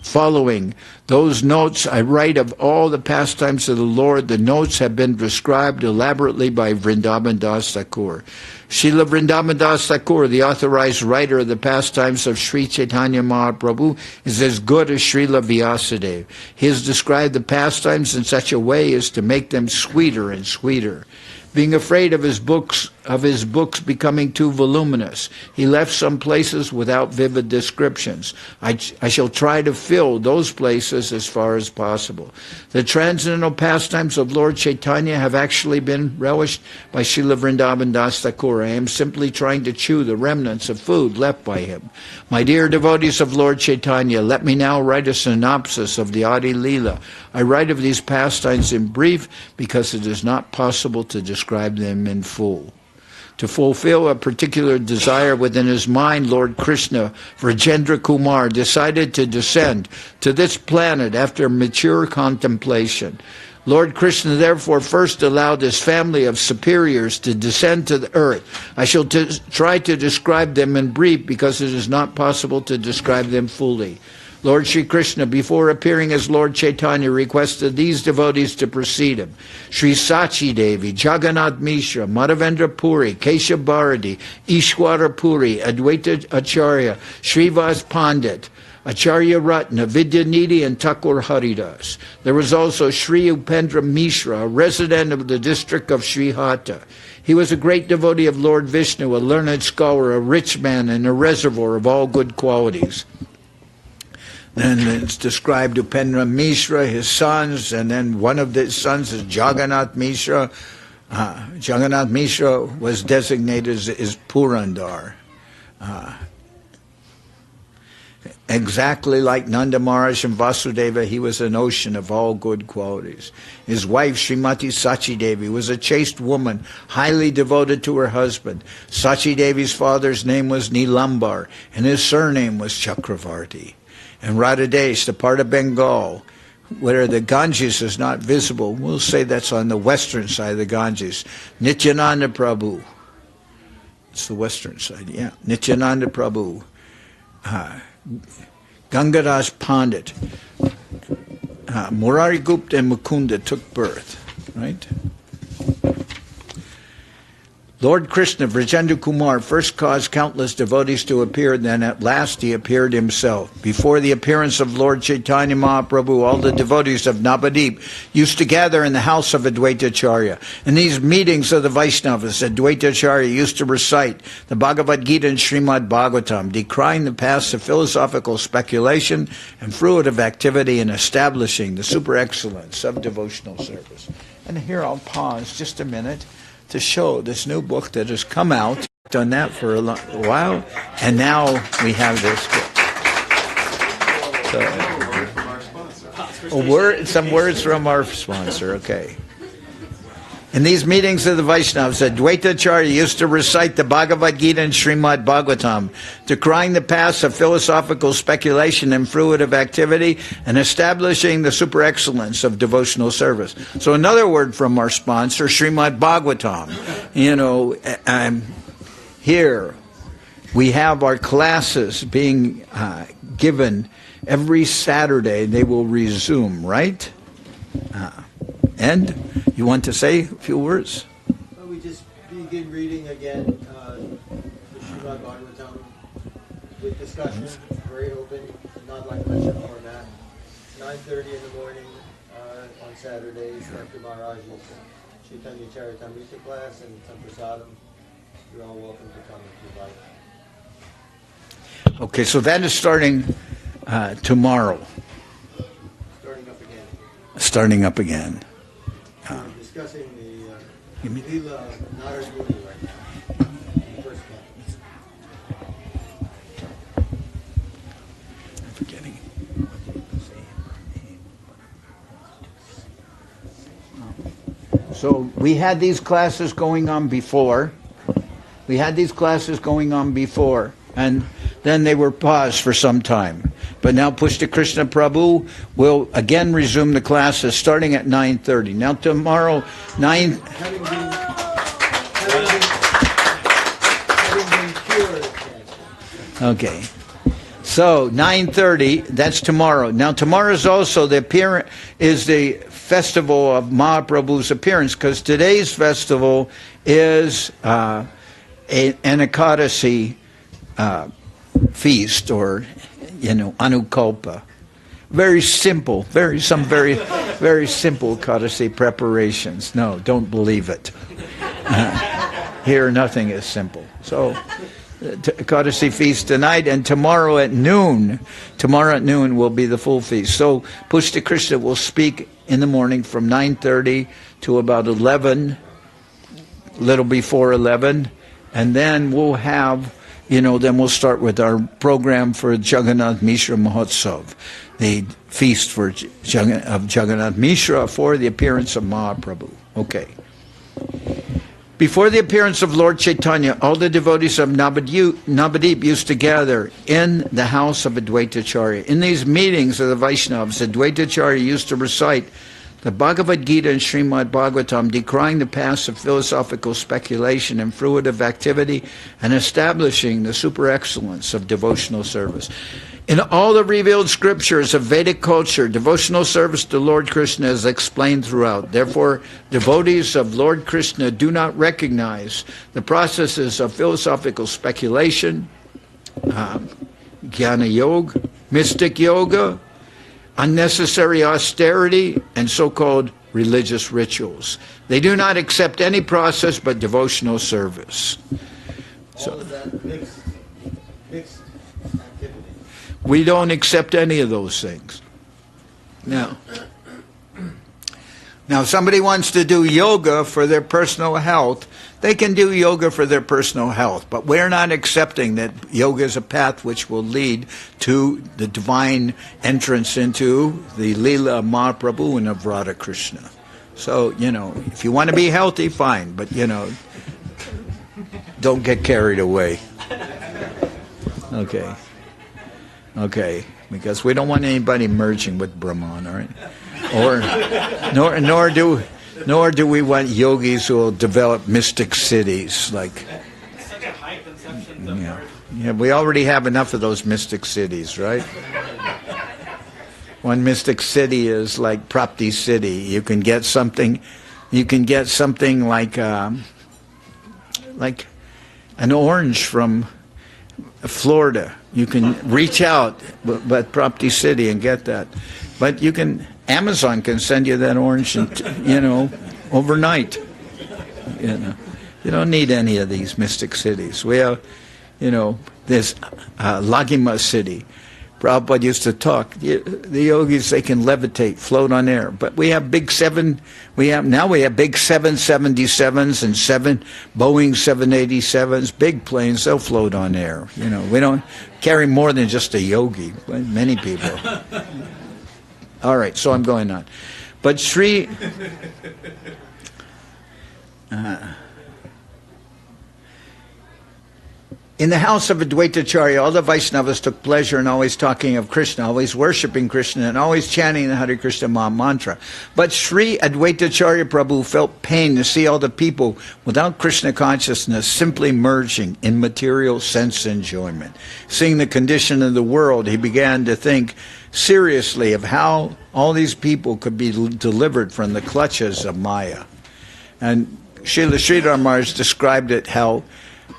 Speaker 3: Following those notes, I write of all the pastimes of the Lord. The notes have been described elaborately by Vrindavan Das Thakur. Srila Vrindavan Das Thakur, the authorized writer of the pastimes of Sri Chaitanya Mahaprabhu, is as good as Srila Vyasadeva. He has described the pastimes in such a way as to make them sweeter and sweeter. Being afraid of his books becoming too voluminous, he left some places without vivid descriptions. I shall try to fill those places as far as possible. The transcendental pastimes of Lord Chaitanya have actually been relished by Srila Vrindavan Das Thakur. I am simply trying to chew the remnants of food left by him. My dear devotees of Lord Chaitanya, let me now write a synopsis of the Adi Leela. I write of these pastimes in brief because it is not possible to describe them in full. To fulfill a particular desire within his mind, Lord Krishna, Vrajendra Kumar, decided to descend to this planet after mature contemplation. Lord Krishna therefore first allowed his family of superiors to descend to the earth. I shall try to describe them in brief because it is not possible to describe them fully. Lord Sri Krishna, before appearing as Lord Chaitanya, requested these devotees to precede him. Sri Sachi Devi, Jagannath Mishra, Madhavendra Puri, Keshav Bharati, Ishwara Puri, Advaita Acharya, Srivas Pandit, Acharya Ratna, Vidyanidhi, and Thakur Haridas. There was also Sri Upendra Mishra, a resident of the district of Srihata. He was a great devotee of Lord Vishnu, a learned scholar, a rich man, and a reservoir of all good qualities. Then it's described Upendra Mishra, his sons, and then one of his sons is Jagannath Mishra. Jagannath Mishra was designated as Purandar. Exactly like Nanda Maharaj and Vasudeva, he was an ocean of all good qualities. His wife, Srimati Sachi Devi, was a chaste woman, highly devoted to her husband. Sachi Devi's father's name was Nilambar, and his surname was Chakravarti. In Radhadesh, the part of Bengal where the Ganges is not visible, we'll say that's on the western side of the Ganges, Nityananda Prabhu. It's the western side, yeah. Nityananda Prabhu. Gangadas Pandit. Murari Gupta and Mukunda took birth, right? Lord Krishna, Vrajendu Kumar, first caused countless devotees to appear, then at last he appeared himself. Before the appearance of Lord Chaitanya Mahaprabhu, all the devotees of Navadip used to gather in the house of Advaitacharya. In these meetings of the Vaishnavas, Advaitacharya used to recite the Bhagavad Gita and Srimad Bhagavatam, decrying the paths of philosophical speculation and fruitive activity and establishing the super excellence of devotional service. And here I'll pause just a minute to show this new book that has come out. Done that for a while, and now we have this book. So, some words from our sponsor, okay. In these meetings of the Vaishnavas, Advaitacharya used to recite the Bhagavad Gita and Srimad Bhagavatam, decrying the paths of philosophical speculation and fruitive activity, and establishing the super excellence of devotional service. So another word from our sponsor, Srimad Bhagavatam. Here we have our classes being given every Saturday. They will resume, right? And you want to say a few words?
Speaker 6: Well, we just begin reading again the Srimad Bhagavatam with discussion, very open, not like lecture format. 9:30 in the morning on Saturdays after Maharaj's Chaitanya Charitamrita class and some prasadam. You're all welcome to come if you'd like.
Speaker 3: Okay, so that is starting tomorrow. Starting up again.
Speaker 6: We're discussing the Leela Narayani right now, the first canto.
Speaker 3: I'm forgetting. So we had these classes going on before. And then they were paused for some time. But now Pushta Krishna Prabhu will again resume the classes starting at 9:30. Now tomorrow, having been cured. Okay. So 9:30, that's tomorrow. Now tomorrow is also the festival of Mahaprabhu's appearance, because today's festival is an Ekadasi feast, or Anukalpa. Very simple, very simple Ekadasi preparations. No, don't believe it. Here nothing is simple. So Ekadasi feast tonight, and tomorrow at noon will be the full feast. So Pushta Krishna will speak in the morning from 9:30 to about 11, little before 11, and then we'll have, then we'll start with our program for Jagannath Mishra Mahotsav, the feast of Jagannath Mishra for the appearance of Mahaprabhu. Okay. Before the appearance of Lord Chaitanya, all the devotees of Navadip used to gather in the house of Advaitacharya. In these meetings of the Vaishnavas, Advaitacharya used to recite the Bhagavad Gita and Srimad Bhagavatam, decrying the paths of philosophical speculation and fruitive activity, and establishing the super excellence of devotional service. In all the revealed scriptures of Vedic culture, devotional service to Lord Krishna is explained throughout. Therefore, devotees of Lord Krishna do not recognize the processes of philosophical speculation, jnana yoga, mystic yoga, unnecessary austerity, and so-called religious rituals. They do not accept any process but devotional service.
Speaker 6: All of that mixed activity.
Speaker 3: We don't accept any of those things. Now, if somebody wants to do yoga for their personal health, they can do yoga for their personal health, but we're not accepting that yoga is a path which will lead to the divine entrance into the Leela of Mahaprabhu and of Radha Krishna. So, if you want to be healthy, fine, but, don't get carried away. Okay, because we don't want anybody merging with Brahman, all right? Nor do we want yogis who will develop mystic cities like.
Speaker 5: Such a high conception.
Speaker 3: Yeah, we already have enough of those mystic cities, right? One mystic city is like Prapti City. You can get something like like an orange from Florida. You can reach out, but Prapti City and get that. But you can, Amazon can send you that orange, overnight. You don't need any of these mystic cities. We have, this Lagima city. Prabhupada used to talk. The yogis, they can levitate, float on air. But we have big 777s and 7 Boeing 787s, big planes. They'll float on air. We don't carry more than just a yogi. Many people. All right, so I'm going on. But Sri. In the house of Advaitacharya, all the Vaishnavas took pleasure in always talking of Krishna, always worshipping Krishna, and always chanting the Hare Krishna Maha Mantra. But Sri Advaitacharya Prabhu felt pain to see all the people without Krishna consciousness simply merging in material sense enjoyment. Seeing the condition of the world, he began to think seriously of how all these people could be delivered from the clutches of Maya. And Srila Sridhar Maharaj described it how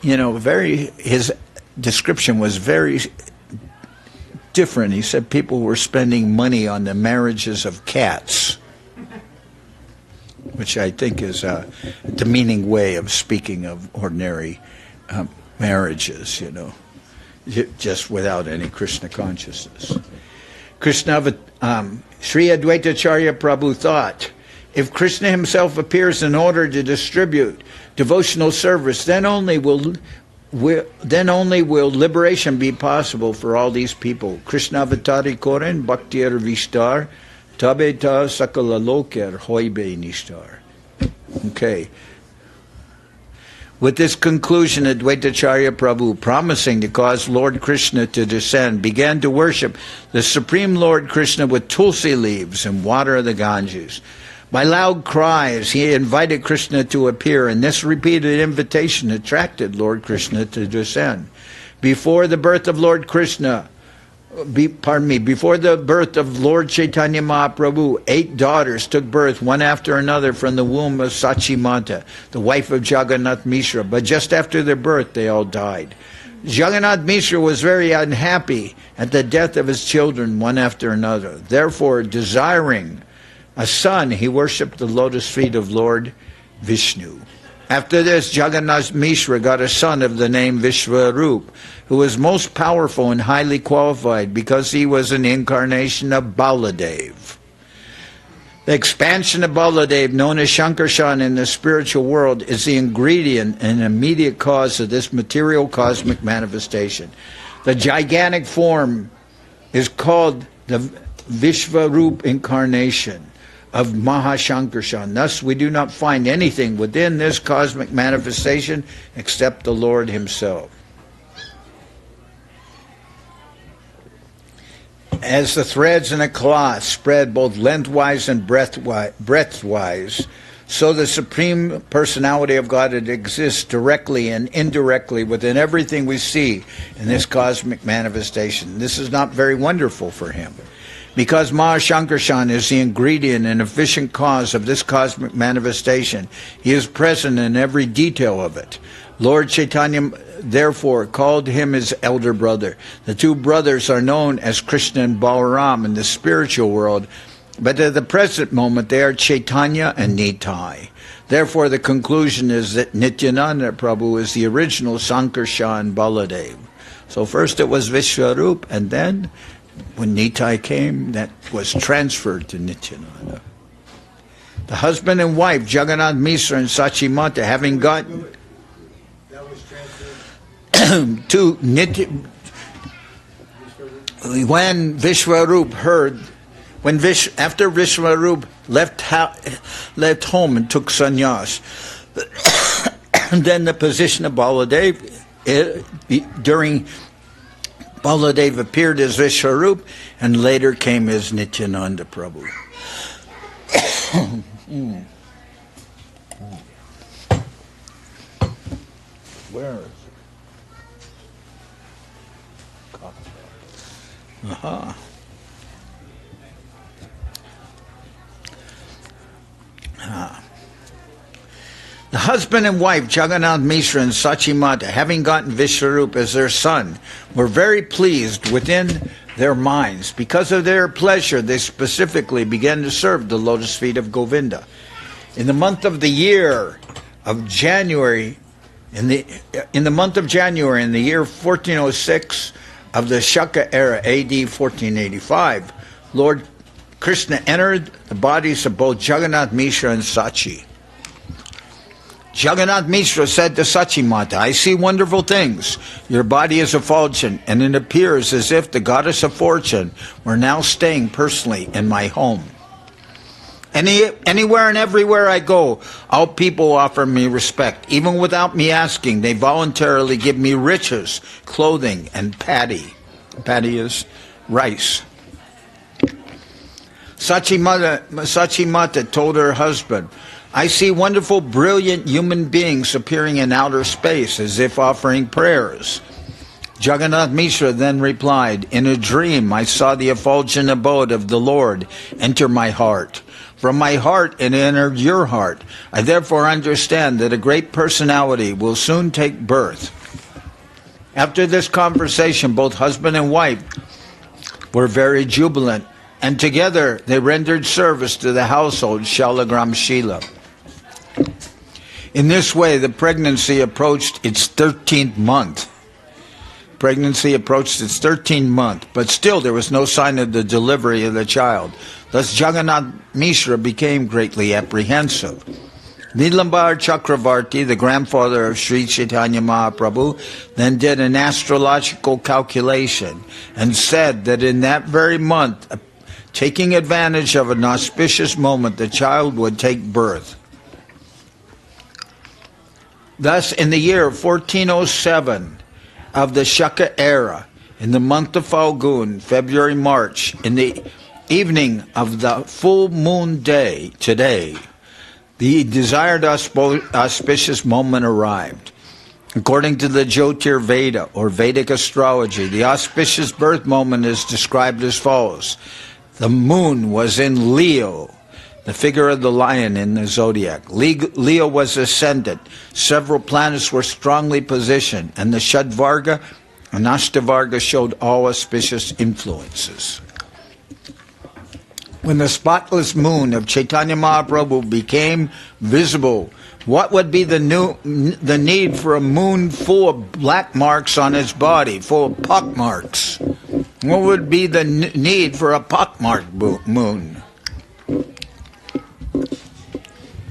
Speaker 3: his description was very different. He said people were spending money on the marriages of cats, which I think is a demeaning way of speaking of ordinary marriages, just without any Krishna consciousness. Sri Advaitacharya Prabhu thought, if Krishna himself appears in order to distribute devotional service, then only will liberation be possible for all these people. Krishna avatari koren bhaktir vistar tabeta sakala loker hoibe nishtar. Okay. With this conclusion, Advaitacharya Prabhu, promising to cause Lord Krishna to descend, began to worship the Supreme Lord Krishna with tulsi leaves and water of the Ganges. By loud cries, he invited Krishna to appear, and this repeated invitation attracted Lord Krishna to descend. Before the birth of Lord Chaitanya Mahaprabhu, 8 daughters took birth one after another from the womb of Sachi Mata, the wife of Jagannath Mishra. But just after their birth, they all died. Jagannath Mishra was very unhappy at the death of his children one after another. Therefore, desiring a son, he worshipped the lotus feet of Lord Vishnu. After this, Jagannath Mishra got a son of the name Vishvarup, who was most powerful and highly qualified because he was an incarnation of Baladev. The expansion of Baladev, known as Shankarshan in the spiritual world, is the ingredient and immediate cause of this material cosmic manifestation. The gigantic form is called the Vishvarup incarnation of Mahashankarshan. Thus, we do not find anything within this cosmic manifestation except the Lord himself. As the threads in a cloth spread both lengthwise and breadthwise, so the Supreme Personality of Godhead exists directly and indirectly within everything we see in this cosmic manifestation. This is not very wonderful for him. Because Mahashankarshan is the ingredient and efficient cause of this cosmic manifestation, he is present in every detail of it. Lord Chaitanya, therefore, called him his elder brother. The 2 brothers are known as Krishna and Balaram in the spiritual world, but at the present moment they are Chaitanya and Nitai. Therefore, the conclusion is that Nityananda Prabhu is the original Sankarshan Baladev. So first it was Vishwarup, and then when Nitai came, that was transferred to Nityananda. The husband and wife, Jagannath Mishra and Sachi Mata, having gotten
Speaker 6: That was transferred
Speaker 3: to Nityananda, when Vishwarup heard, after Vishwarup left home and took sannyas, then the position of Baladev during Baladev appeared as Vishwarup and later came as Nityananda Prabhu. Where is it? Aha. The husband and wife, Jagannath Mishra and Sachimata, having gotten Vishwarup as their son, were very pleased within their minds. Because of their pleasure, they specifically began to serve the lotus feet of Govinda. In the month of the year of January, in the month of January, in the year 1406 of the Shaka era, AD 1485, Lord Krishna entered the bodies of both Jagannath Mishra and Sachi. Jagannath Mishra said to Sachimata, I see wonderful things. Your body is effulgent, and it appears as if the goddess of fortune were now staying personally in my home. Anywhere and everywhere I go, all people offer me respect. Even without me asking, they voluntarily give me riches, clothing, and paddy. Paddy is rice. Sachimata told her husband, I see wonderful, brilliant human beings appearing in outer space as if offering prayers. Jagannath Mishra then replied, in a dream I saw the effulgent abode of the Lord enter my heart. From my heart it entered your heart. I therefore understand that a great personality will soon take birth. After this conversation, both husband and wife were very jubilant, and together they rendered service to the household Shalagram Shila. In this way, the pregnancy approached its 13th month. But still there was no sign of the delivery of the child. Thus Jagannath Mishra became greatly apprehensive. Nilambar Chakravarti, the grandfather of Sri Chaitanya Mahaprabhu, then did an astrological calculation and said that in that very month, taking advantage of an auspicious moment, the child would take birth. Thus, in the year 1407 of the Shaka era, in the month of Falgun, February, March, in the evening of the full moon day, today, the desired auspicious moment arrived. According to the Jyotir Veda, or Vedic astrology, the auspicious birth moment is described as follows. The moon was in Leo, the figure of the lion in the zodiac. Leo was ascendant. Several planets were strongly positioned, and the Shadvarga and Ashtavarga showed all auspicious influences. When the spotless moon of Chaitanya Mahaprabhu became visible, what would be the need for a moon full of black marks on its body, full of pock marks? What would be the need for a pockmarked moon?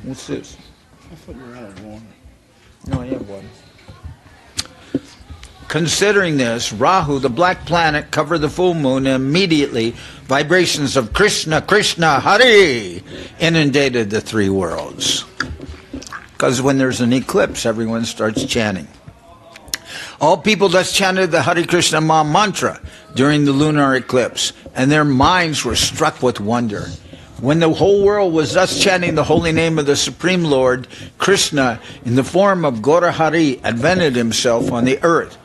Speaker 3: What's this?
Speaker 7: I thought you were out of one.
Speaker 3: No, I have one. Considering this, Rahu, the black planet, covered the full moon, and immediately vibrations of Krishna, Krishna, Hari inundated the three worlds. Because when there's an eclipse, everyone starts chanting. All people thus chanted the Hare Krishna Maha Mantra during the lunar eclipse, and their minds were struck with wonder. When the whole world was thus chanting the holy name of the Supreme Lord, Krishna, in the form of Gour Hari, advented himself on the earth.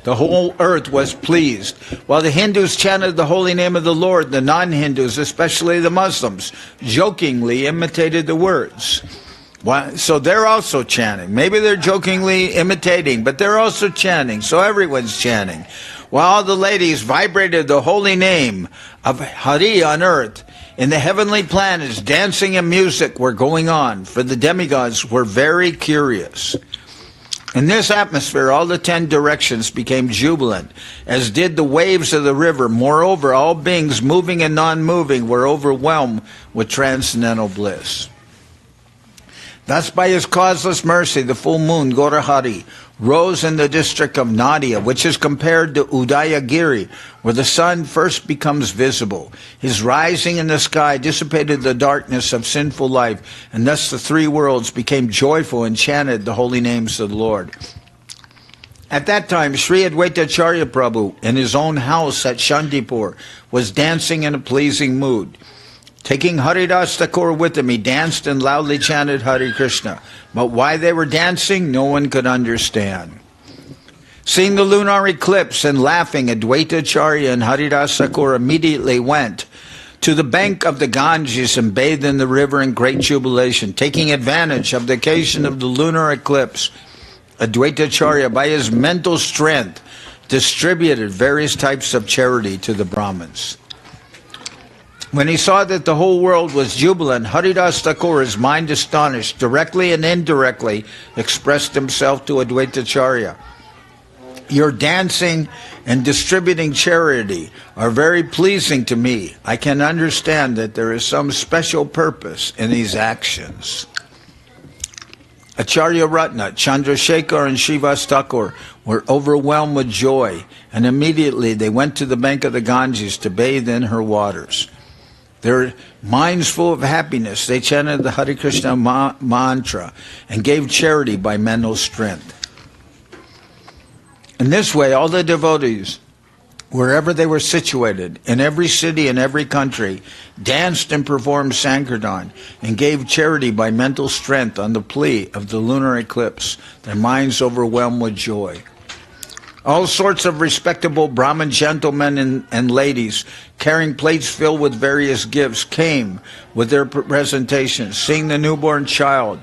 Speaker 3: The whole earth was pleased. While the Hindus chanted the holy name of the Lord, the non-Hindus, especially the Muslims, jokingly imitated the words. So they're also chanting. Maybe they're jokingly imitating, but they're also chanting. So everyone's chanting. While all the ladies vibrated the holy name of Hari on earth, in the heavenly planets, dancing and music were going on, for the demigods were very curious. In this atmosphere, all the 10 directions became jubilant, as did the waves of the river. Moreover, all beings, moving and non-moving, were overwhelmed with transcendental bliss. Thus, by his causeless mercy, the full moon, Gour Hari, rose in the district of Nadia, which is compared to Udayagiri, where the sun first becomes visible. His rising in the sky dissipated the darkness of sinful life, and thus the three worlds became joyful and chanted the holy names of the Lord. At that time, Sri Advaitacharya Prabhu, in his own house at Shandipur, was dancing in a pleasing mood. Taking Haridas Thakur with him, he danced and loudly chanted Hare Krishna. But why they were dancing, no one could understand. Seeing the lunar eclipse and laughing, Advaitacharya and Haridas Thakur immediately went to the bank of the Ganges and bathed in the river in great jubilation, taking advantage of the occasion of the lunar eclipse. Advaitacharya, by his mental strength, distributed various types of charity to the Brahmins. When he saw that the whole world was jubilant, Haridas Thakur, his mind astonished, directly and indirectly expressed himself to Advaitacharya. Your dancing and distributing charity are very pleasing to me. I can understand that there is some special purpose in these actions. Acharya Ratna, Chandrasekhar, and Srivas Thakur were overwhelmed with joy, and immediately they went to the bank of the Ganges to bathe in her waters. Their minds full of happiness, they chanted the Hare Krishna mantra and gave charity by mental strength. In this way, all the devotees, wherever they were situated, in every city and every country, danced and performed Sankirtan and gave charity by mental strength on the plea of the lunar eclipse, their minds overwhelmed with joy. All sorts of respectable Brahmin gentlemen and ladies, carrying plates filled with various gifts, came with their presentations, seeing the newborn child,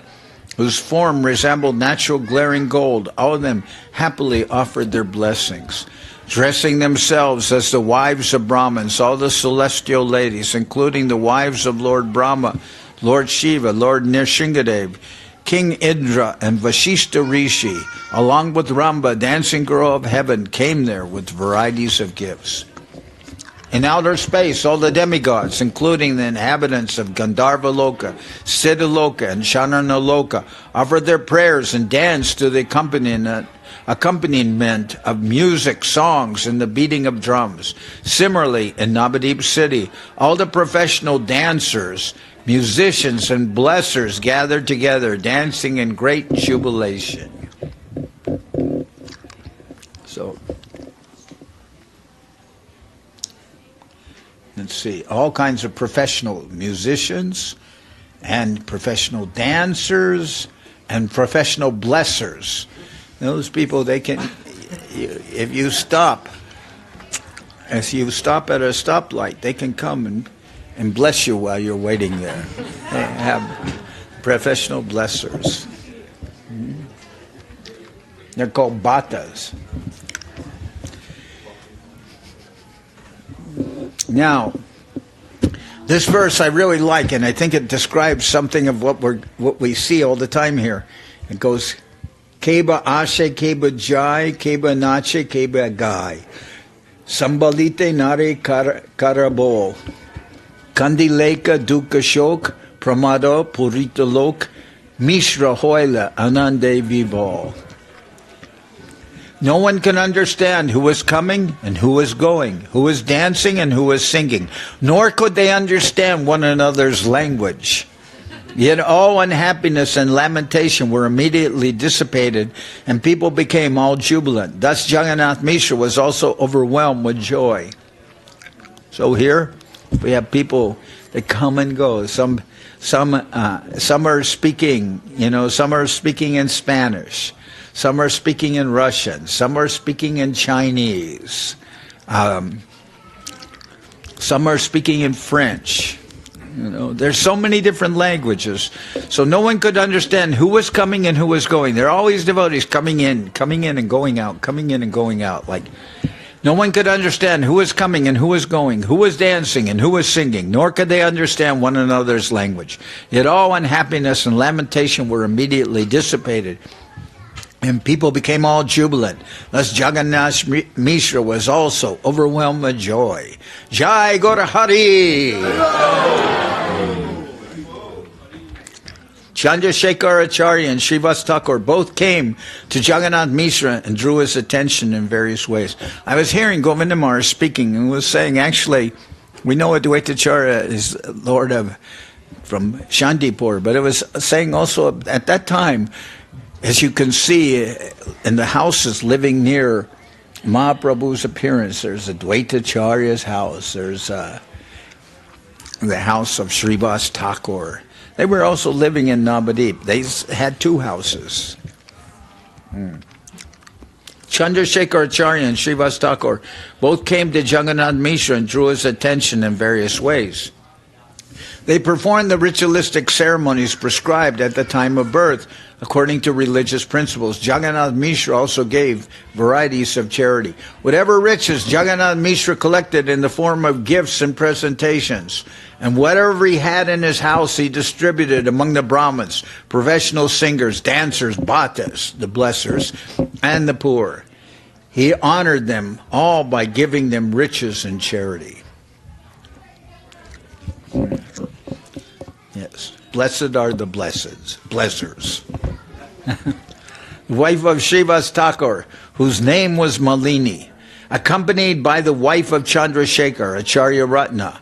Speaker 3: whose form resembled natural glaring gold. All of them happily offered their blessings. Dressing themselves as the wives of Brahmins, all the celestial ladies, including the wives of Lord Brahma, Lord Shiva, Lord Nrsingadev, King Indra, and Vashishta Rishi, along with Ramba, dancing girl of heaven, came there with varieties of gifts. In outer space, all the demigods, including the inhabitants of Gandharva Loka, Siddha Loka, and Shanana Loka, offered their prayers and danced to the accompaniment of music, songs, and the beating of drums. Similarly, in Navadip city, all the professional dancers, musicians, and blessers gathered together, dancing in great jubilation. So, let's see, all kinds of professional musicians and professional dancers and professional blessers. Those people, they can, if you stop at a stoplight, they can come and bless you while you're waiting there. They have professional blessers. They're called bhattas. Now, this verse I really like, and I think it describes something of what we see all the time here. It goes, Keba ashe, keba jai, keba nache, keba gai. Sambalite nare karabo. Kandileka dukkha shok, pramado purita lok, mishra hoila anande vivo. No one can understand who is coming and who is going, who is dancing and who is singing, nor could they understand one another's language. Yet all unhappiness and lamentation were immediately dissipated, and people became all jubilant. Thus Jagannath Mishra was also overwhelmed with joy. So here we have people that come and go. Some are speaking, some are speaking in Spanish. Some are speaking in Russian. Some are speaking in Chinese. Some are speaking in French. There's so many different languages. So no one could understand who was coming and who was going. There are always devotees coming in and going out, coming in and going out. Like, no one could understand who was coming and who was going, who was dancing and who was singing, nor could they understand one another's language. Yet all unhappiness and lamentation were immediately dissipated, and people became all jubilant. Thus Jagannath Mishra was also overwhelmed with joy. Jai Gaur Hari! Chandrasekhar Acharya and Srivas Thakur both came to Jagannath Mishra and drew his attention in various ways. I was hearing Govinda Maharaj speaking and was saying, actually, we know Advaitacharya is Lord from Shantipur, but it was saying also at that time, as you can see in the houses living near Mahaprabhu's appearance, there's Advaitacharya's house, there's the house of Srivas Thakur. They were also living in Navadip. They had two houses. Chandrasekhar Acharya and Srivas Thakur both came to Jagannath Mishra and drew his attention in various ways. They performed the ritualistic ceremonies prescribed at the time of birth, according to religious principles. Jagannath Mishra also gave varieties of charity. Whatever riches Jagannath Mishra collected in the form of gifts and presentations, and whatever he had in his house he distributed among the Brahmins, professional singers, dancers, bhattas, the blessers, and the poor. He honored them all by giving them riches and charity. Yes. Blessed are the blessers. The wife of Srivas Thakur, whose name was Malini, accompanied by the wife of Chandrasekhar, Acharya Ratna,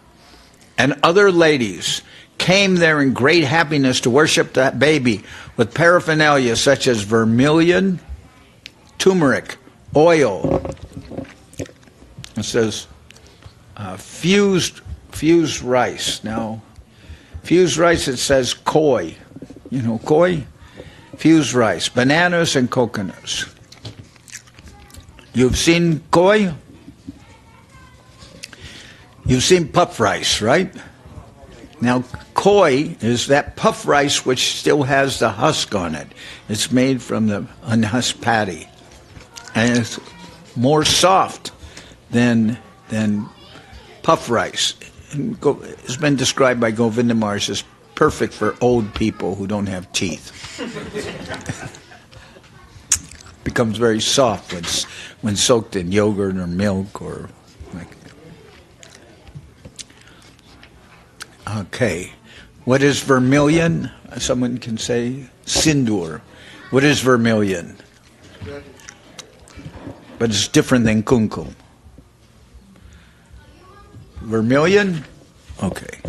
Speaker 3: and other ladies, came there in great happiness to worship that baby with paraphernalia such as vermilion, turmeric, oil. It says fused rice. Now, fused rice, it says koi. You know koi? Fused rice, bananas and coconuts. You've seen koi? You've seen puff rice, right? Now, koi is that puff rice which still has the husk on it. It's made from the unhusked paddy. And it's more soft than puff rice. It's been described by Govinda Maharaj as perfect for old people who don't have teeth. Becomes very soft when soaked in yogurt or milk or like. Okay, what is vermilion? Someone can say sindoor. What is vermilion? But it's different than kumkum. Vermilion? Okay.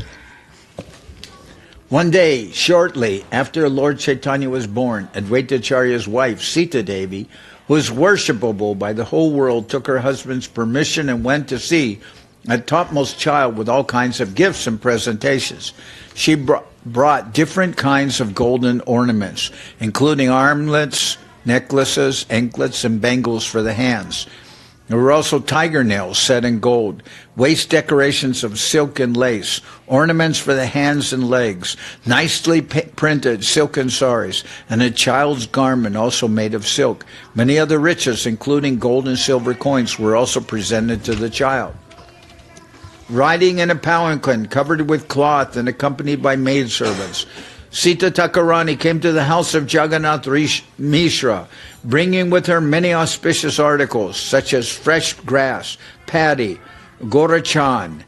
Speaker 3: One day, shortly after Lord Chaitanya was born, Advaita Acharya's wife, Sita Devi, who was worshipable by the whole world, took her husband's permission and went to see a topmost child with all kinds of gifts and presentations. She brought different kinds of golden ornaments, including armlets, necklaces, anklets, and bangles for the hands. There were also tiger nails set in gold, waist decorations of silk and lace, ornaments for the hands and legs, nicely printed silken saris, and a child's garment also made of silk. Many other riches, including gold and silver coins, were also presented to the child. Riding in a palanquin covered with cloth and accompanied by maidservants, Sita Thakurani came to the house of Jagannath Mishra, bringing with her many auspicious articles, such as fresh grass, paddy, gorachan,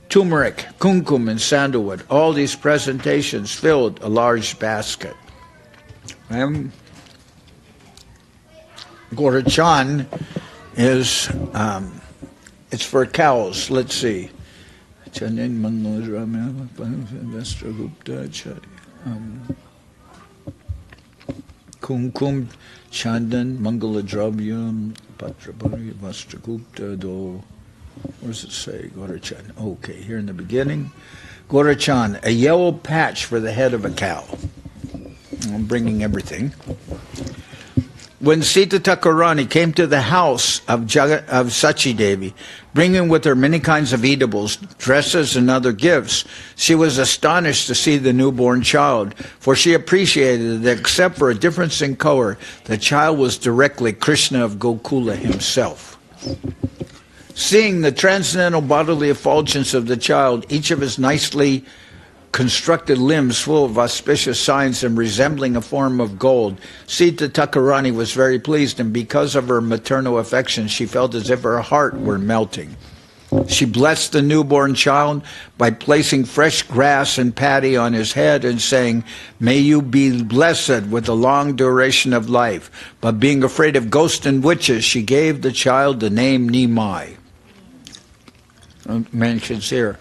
Speaker 3: turmeric, kumkum, and sandalwood. All these presentations filled a large basket. Gorachan is, it's for cows. Let's see. Kumkum, Chandan, Mangaladravyam, Patrapari, Vastragupta, Do. What does it say? Gorachan. Okay, here in the beginning. Gorachan, a yellow patch for the head of a cow. I'm bringing everything. When Sita Thakurani came to the house of Sachi Devi, bringing with her many kinds of eatables, dresses, and other gifts, she was astonished to see the newborn child, for she appreciated that except for a difference in color, the child was directly Krishna of Gokula himself. Seeing the transcendental bodily effulgence of the child, each of his nicely constructed limbs full of auspicious signs and resembling a form of gold, Sita Thakurani was very pleased, and because of her maternal affection, she felt as if her heart were melting. She blessed the newborn child by placing fresh grass and paddy on his head and saying, "May you be blessed with a long duration of life." But being afraid of ghosts and witches, she gave the child the name Nimai. Mentions here.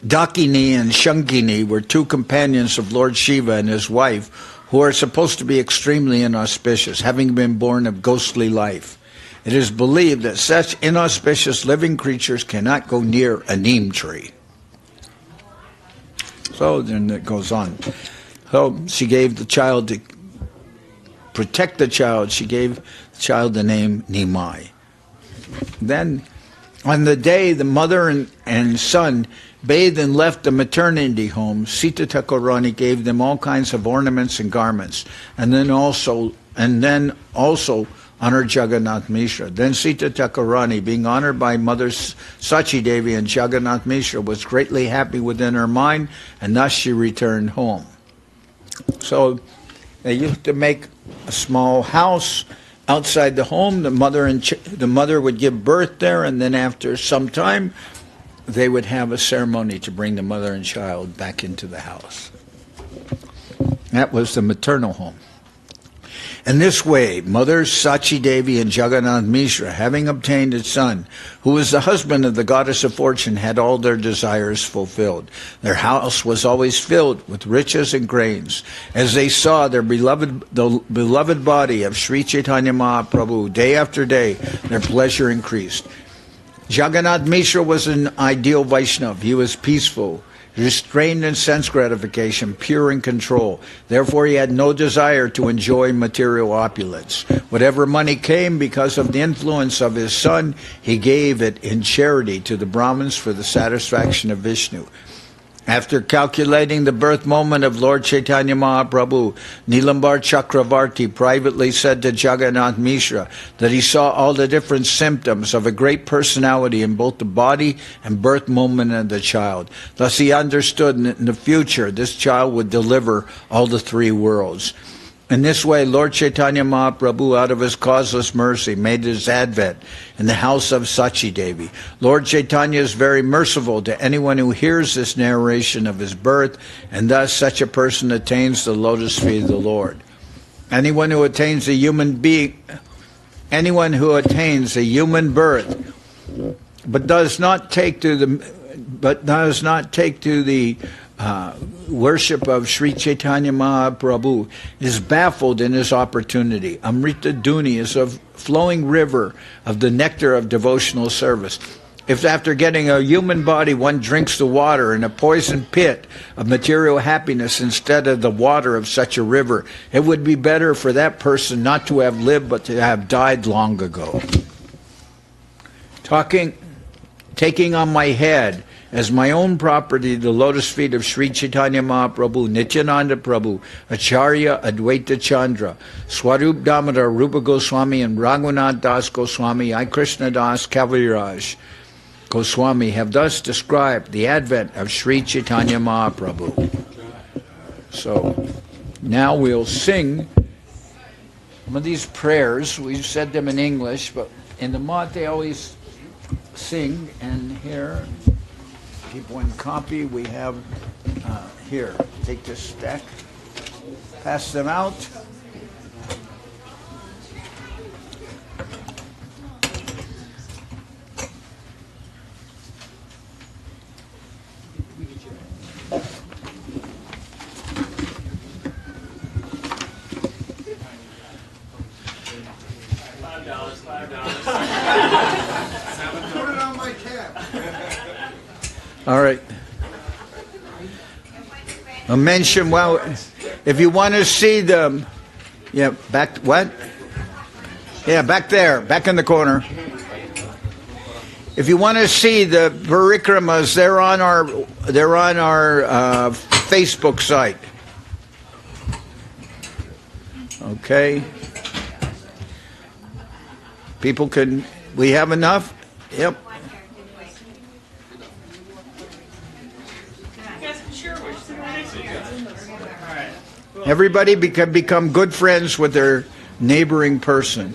Speaker 3: Dakini and Shankini were two companions of Lord Shiva and his wife, who are supposed to be extremely inauspicious, having been born of ghostly life. It is believed that such inauspicious living creatures cannot go near a neem tree. So then it goes on. So she gave the child the protect the child, she gave the child the name Nimai. Then, on the day the mother and son bathed and left the maternity home, Sita Thakurani gave them all kinds of ornaments and garments, and then also honored Jagannath Mishra. Then Sita Thakurani, being honored by Mothers Sachi Devi and Jagannath Mishra, was greatly happy within her mind, and thus she returned home. So they used to make a small house outside the home. The mother would give birth there, and then after some time, they would have a ceremony to bring the mother and child back into the house. That was the maternal home. In this way, Mothers Sachi Devi and Jagannath Mishra, having obtained a son, who was the husband of the goddess of fortune, had all their desires fulfilled. Their house was always filled with riches and grains. As they saw the beloved body of Sri Chaitanya Mahaprabhu day after day, their pleasure increased. Jagannath Mishra was an ideal Vaishnava. He was peaceful, restrained in sense gratification, pure in control. Therefore, he had no desire to enjoy material opulence. Whatever money came because of the influence of his son, he gave it in charity to the Brahmins for the satisfaction of Vishnu. After calculating the birth moment of Lord Chaitanya Mahaprabhu, Nilambar Chakravarti privately said to Jagannath Mishra that he saw all the different symptoms of a great personality in both the body and birth moment of the child. Thus he understood that in the future this child would deliver all the three worlds. In this way, Lord Chaitanya Mahaprabhu, out of his causeless mercy, made his advent in the house of Sachi Devi. Lord Chaitanya is very merciful to anyone who hears this narration of his birth, and thus such a person attains the lotus feet of the Lord. Anyone who attains a human birth, but does not take to the worship of Sri Chaitanya Mahaprabhu, is baffled in his opportunity. Amrita Duni is a flowing river of the nectar of devotional service. If after getting a human body one drinks the water in a poison pit of material happiness instead of the water of such a river, it would be better for that person not to have lived but to have died long ago. Taking on my head as my own property the lotus feet of Sri Chaitanya Mahaprabhu, Nityananda Prabhu, Acharya Advaita Chandra, Swarup Damodar, Rupa Goswami, and Raghunath Das Goswami, I Krishna Das Kaviraj Goswami have thus described the advent of Sri Chaitanya Mahaprabhu. So now we'll sing some of these prayers. We've said them in English, but in the Math they always sing, and here, people in copy, we have here, take this stack, pass them out.
Speaker 1: Put it on my tab.
Speaker 3: All right. A mention, well, if you want to see the, yeah, back, what? Yeah, back there, back in the corner. If you want to see the parikramas, they're on our Facebook site. Okay. People can, we have enough? Yep. Everybody can become good friends with their neighboring person.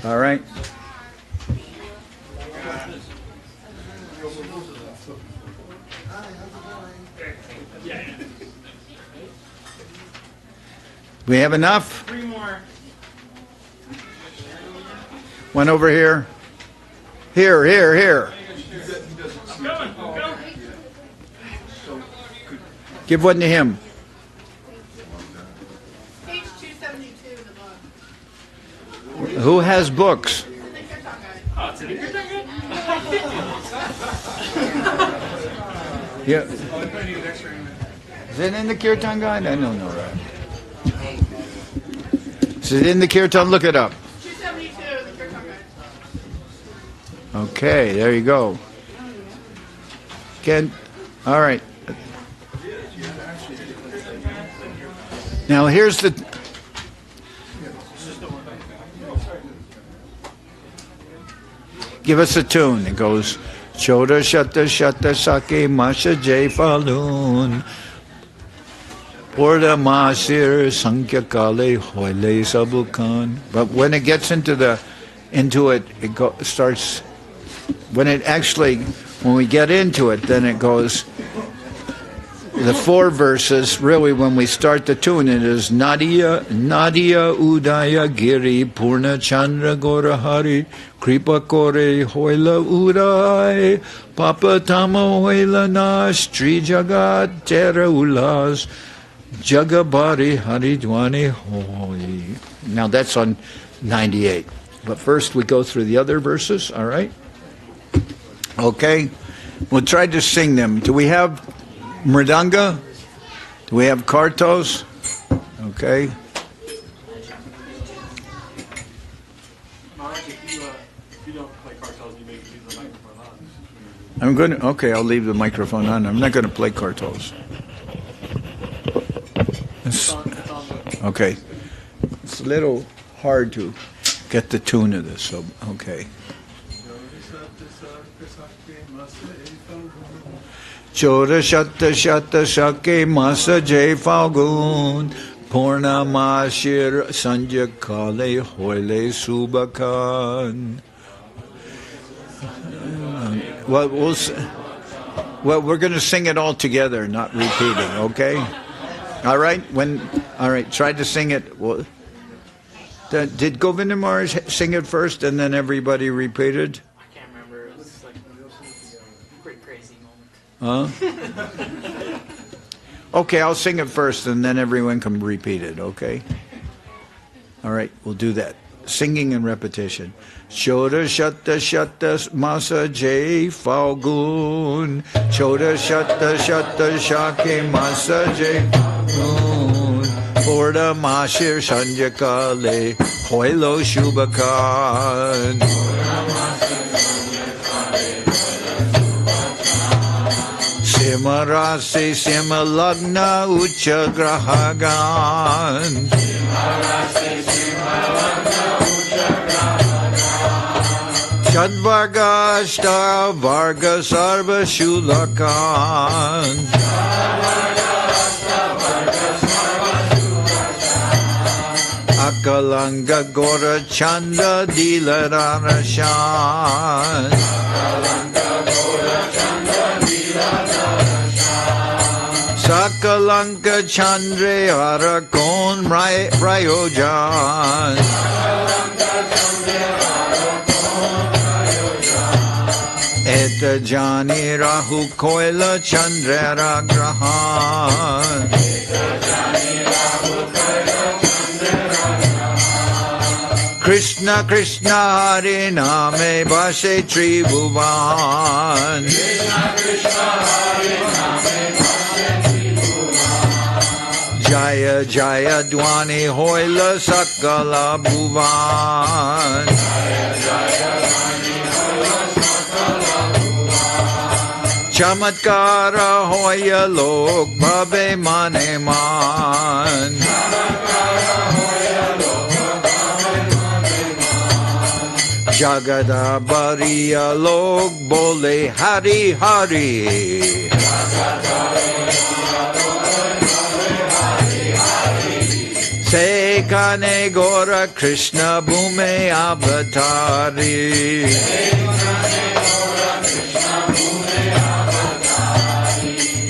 Speaker 3: All right? We have enough?
Speaker 5: 3 more.
Speaker 3: One over here. Here.
Speaker 5: I'm going.
Speaker 3: Give one to him.
Speaker 8: Page 272 in the book.
Speaker 3: Who has books?
Speaker 5: Oh, it's in the
Speaker 3: Yeah. Is it in the Kirtan Guide? I don't know that. Is it in the kirtan? Look it up.
Speaker 8: 272, the Kirtan guide.
Speaker 3: Okay, there you go. Ken, all right. Now here's the. Give us a tune. It goes. Choda shata shata sake masha jay falun. Porta masir sankhya kale hoile sabukan. But when it gets into it, starts. When we get into it, then it goes. The 4 verses, really, when we start the tune, it is Nadia Udaya Giri Purna Chandra Gorahari Kripa Kore Hoila Uday Papa Tama Hoila Nash Tri Jagat Tera Ulas Jagabari Haridwani Hoi. Now that's on 98. But first we go through the other verses, all right? Okay. We'll try to sing them. Do we have mridanga? Do we have kartos? Okay.
Speaker 4: If you don't play kartos, you make leave the microphone on.
Speaker 3: Okay, I'll leave the microphone on. I'm not going to play kartos. Okay. It's a little hard to get the tune of this, so okay. Chora shata shata shake masa jay falgun Purnima shir sanja kale hoile subakan. Well, we're going to sing it all together, not repeating, okay? All right? All right, try to sing it. Well, did Govindamar sing it first and then everybody repeated?
Speaker 5: I can't remember. It was like a pretty crazy
Speaker 3: Huh?
Speaker 5: moment.
Speaker 3: Okay, I'll sing it first and then everyone can repeat it, okay? All right, we'll do that. Singing and repetition. Choda shata shata masa jay falgun. Choda shata shata shake masa jay falgun. Porta mashir sanjakale hoilo shubakan. Simarase simalagna ucha grahagan. Shadvarga ashta varga sarva shulakan. Akalanga gora chanda dilararashan. Sakalanka chandre harakon rayojan. Eta jani rahu koila chandra grahan. Krishna Krishna Hare Name Base Tribhuvan. Jaya Jaya Dwani Hoila Sakala Bhuvan. Chamatkara Hoya Lok Bhabe Mane Man. Jagada Bariya Lok Bole Hari Hari. Sekane Gora Krishna Bhume Avatari.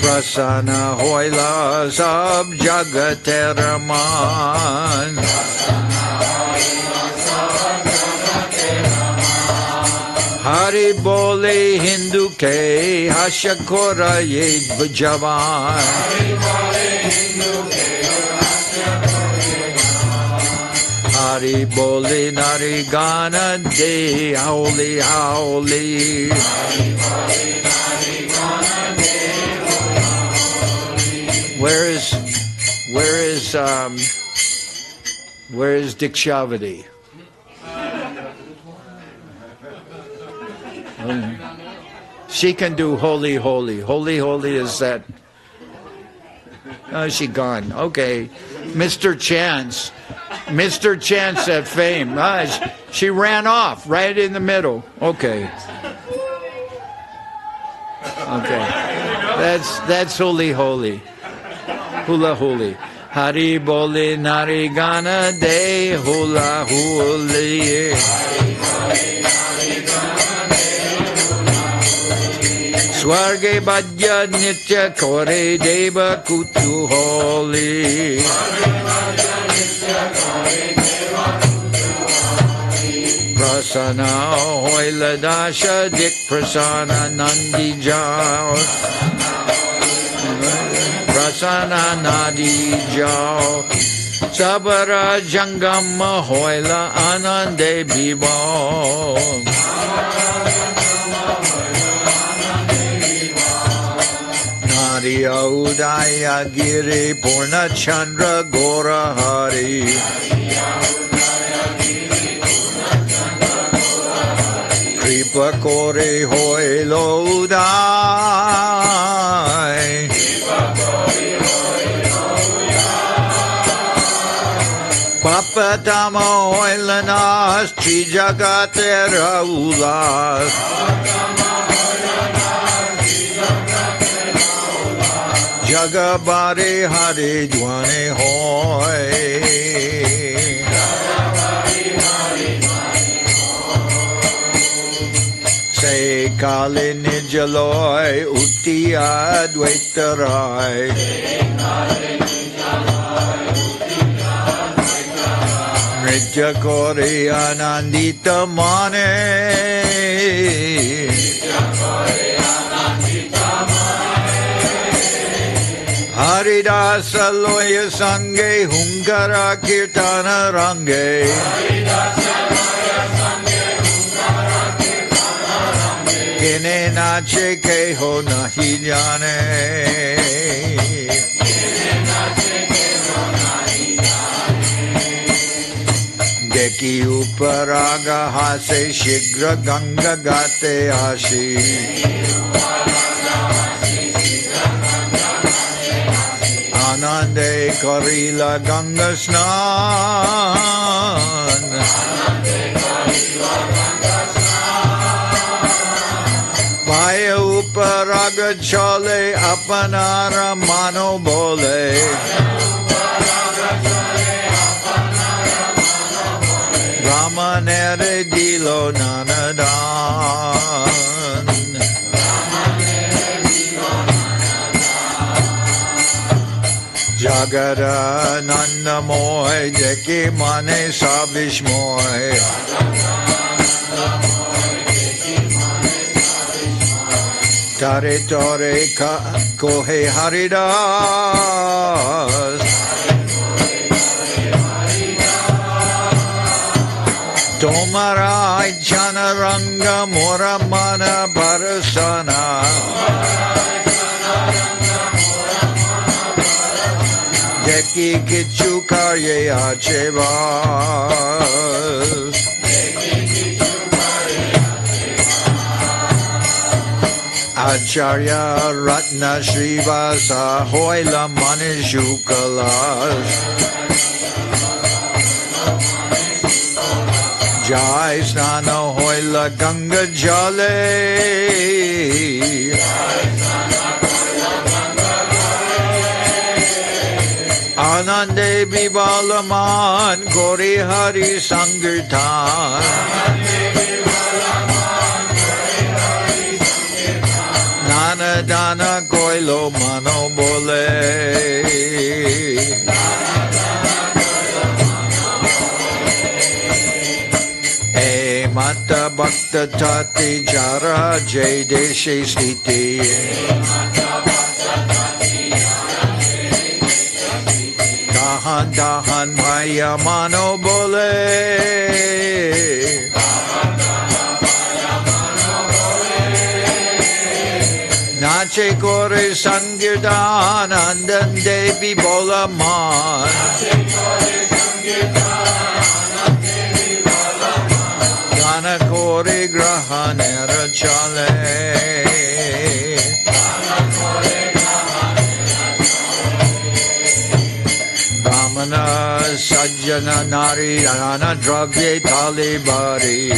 Speaker 3: Prasana Hoila Sab Jagateraman. Hari Bole Hindu Ke Hashakora Yed Bhajavan. Hari Bole Narigana De Howli Howli. Where is Where is Dikshavati? She can do holy, holy. Holy, holy is that. Oh, she gone. Okay. Mr. Chance. Mr. Chance at fame. She ran off right in the middle. Okay. Okay. That's holy, holy. Hula holy. Hari bole nari gana de hula holy. Swarge bhajya nitya kore deva kutu holy. Prasana hoila dasha dik prasana nandi jao. Prasana nadi jao. Sabara jangama hoila anande bhivam. Nariya udaya giri purna chandra gora hari. Kripa kore hoilo udai. Papa tamo hoilanas chi jagate raulas. Jagabari Hari Dwane Hoy. Say Kali Nijaloy Uti Advaitarai. Nritya Kori Anandita Mane. Haridasa loya sange hungara kirtana range. Kine nache ke ho nahi jane. Deki uparaga hase shigra ganga gate ashi. Anande Karila Ganga Snan. Paya Uparaga Chale Apanara Mano Bole. Ramanere Dilo Nanadan. Jagara Nanda Moy Jeki Mane Savish Moy. Tare Tore Kohe Haridas. Tomara Chanaranga Moramana Parasana. Deki kichu karye achevas. Acharya Ratna Srivasa Hoila Manishukalas. Jai Snana Hoila Ganga Jale. Anande Bibalaman Gori Hari Sankirtan. Nana Dana Koilo Mano Bole. E Mata Bhakta Tati Jara Jai Deshe Stiti. Dahan dahan bhaya mano bole. Nache kore Sankirtan andan devi bolaman. grahanera chale. Brahmana sajjana nari nana dravye talibari.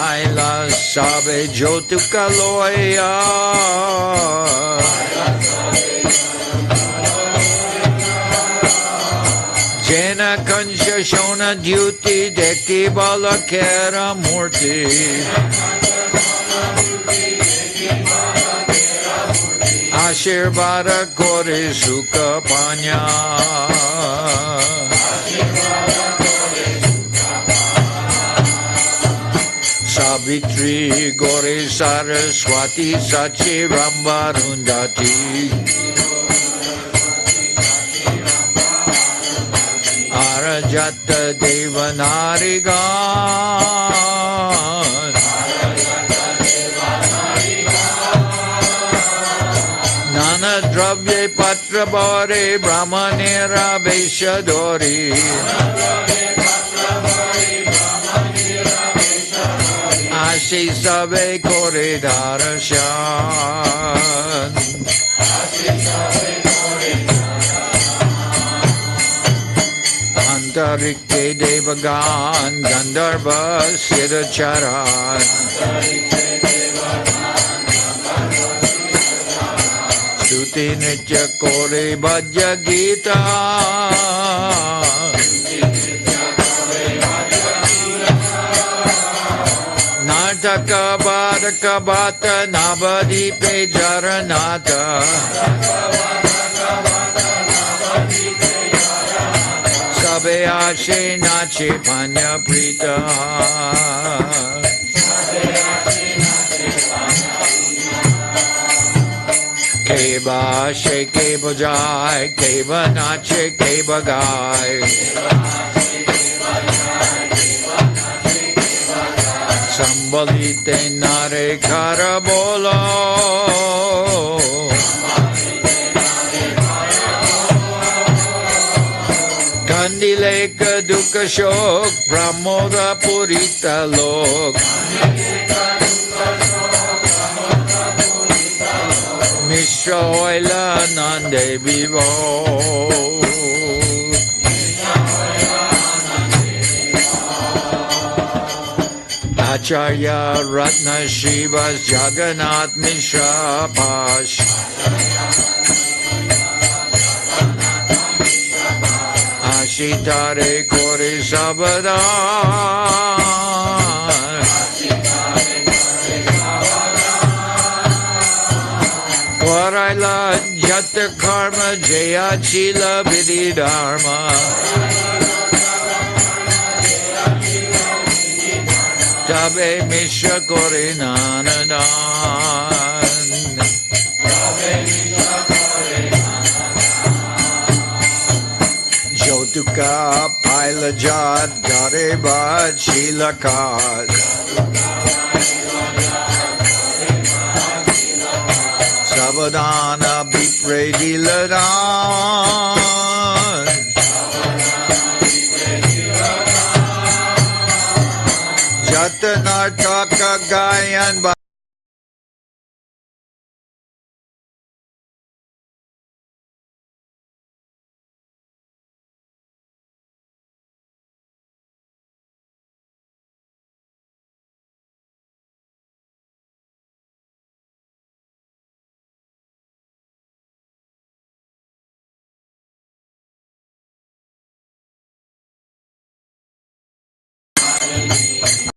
Speaker 3: Aila sabe jotukaloya. Jena kansha shona duty dekti balakera murti. Ashirvada kore sukha panya. Savitri gore saraswati sachi rambarundati. Arajata devanarigan. Nana dravye patra bore brahmanera veshadori. Ashi sabe kore darashan. Antarike devagan gandharva siddhacharan. Shruti nitya kore bhajya gita. Nartaka badaka bata navadipe jaranata. Sabe ashe nache panya prita. Keva ashe keva jai, keva nache keva gai. Sambalite nare karabolo. Kandileka dukha shok pramoda purita lok. Mishra oila nande vivo. Acharya Ratna Shivas Jagannath Mishra Pash. Ashitare Kore Sabadan. Waraila Jata Karma Jaya Chila Vidhi Dharma. Tabe Mishra Kore Nanadan. Jotuka Pailajat Garebat Shilakat. Savadana Bipre Diladan. Jatanartaka Gayan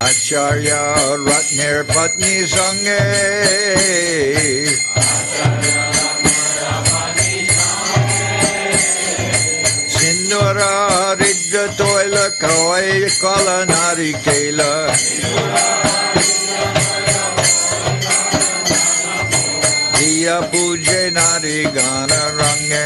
Speaker 3: Acharya Ratner Patni Sange. Sindura Ridra Toila Kawai Kala Narikela. Diya Puje Narigana Range.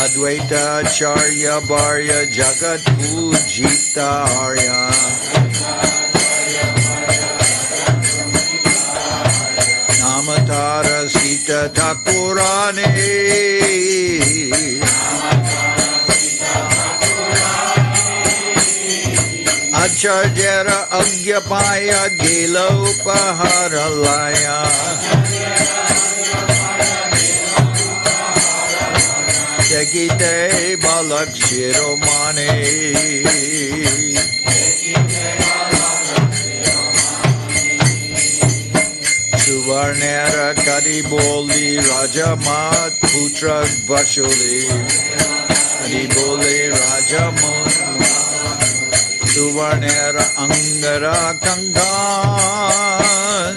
Speaker 3: Advaita Acharya Bharya Jagat Pujita Arya. Namatara Sita Sita Thakurani Acharyara Agyapaya Gela Upaharalaya Tekite Balak Shiromani Suvarnera Kadi Boli Rajamat Putra Vashuli Kadi Boli Rajamat Suvarnera Angara Kangan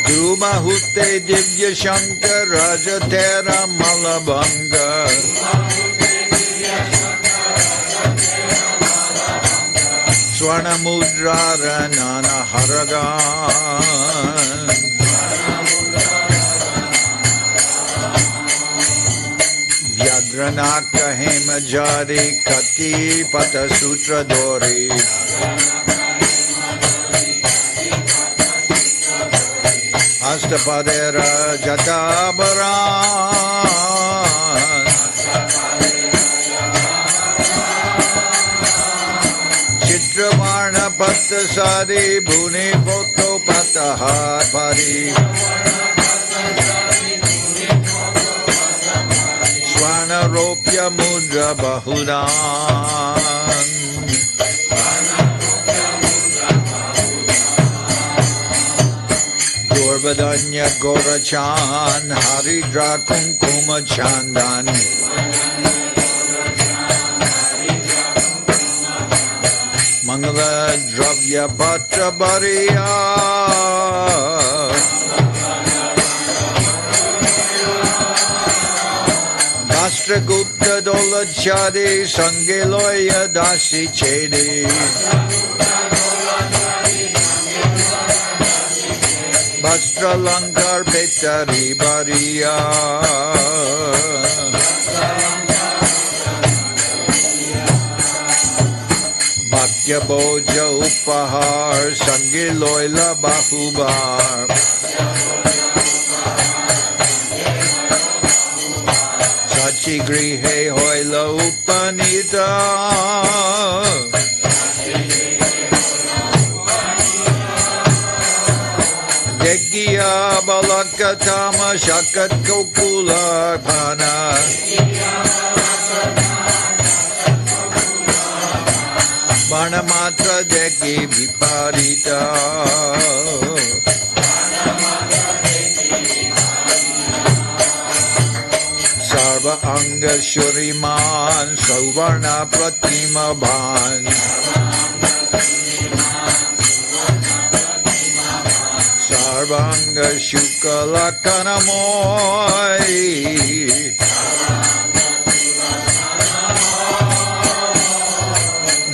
Speaker 3: Dhrubahutte Divya Shankar Rajatera Malabanga Swarna Mudrara Nana Haragan Vyadranaka Hemajari Kati Pata Sutra Dori Astapadera Jatabaran Chitravarna Pattasari Bhuni Photo Patahar Pari Swarna Ropya Mudra Bahudan Gorbadanya Gorachan Haridra Kunkuma Chandan Mangala Dravya Patra Bariya Vastra Gupta Dolachari Sangeloya Dasi Chedi Vastra Lankar Petari Bariya Bhakya Boja Upahar Sangiloila Bahubar Sachi Grihe Hoila Upanita Degiya Balakatama Shakat Kokula Pana Banamatra Degi Viparita Sarva Anga Shuriman Sauvarna Pratima Bhan Sarvanga Shukala Kanamoy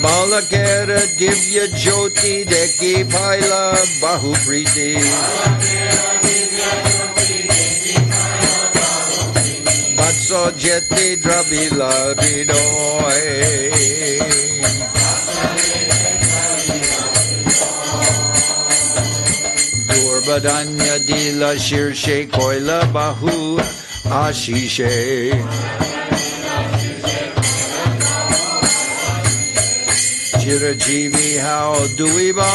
Speaker 3: Balakera Divya Jyoti Deki Paila Bahupriti Vatso Jeti Dravila Vidoy Durbadanya Dila Shirshe Koila Bahu Ashishe Chirajivi, how do we buy?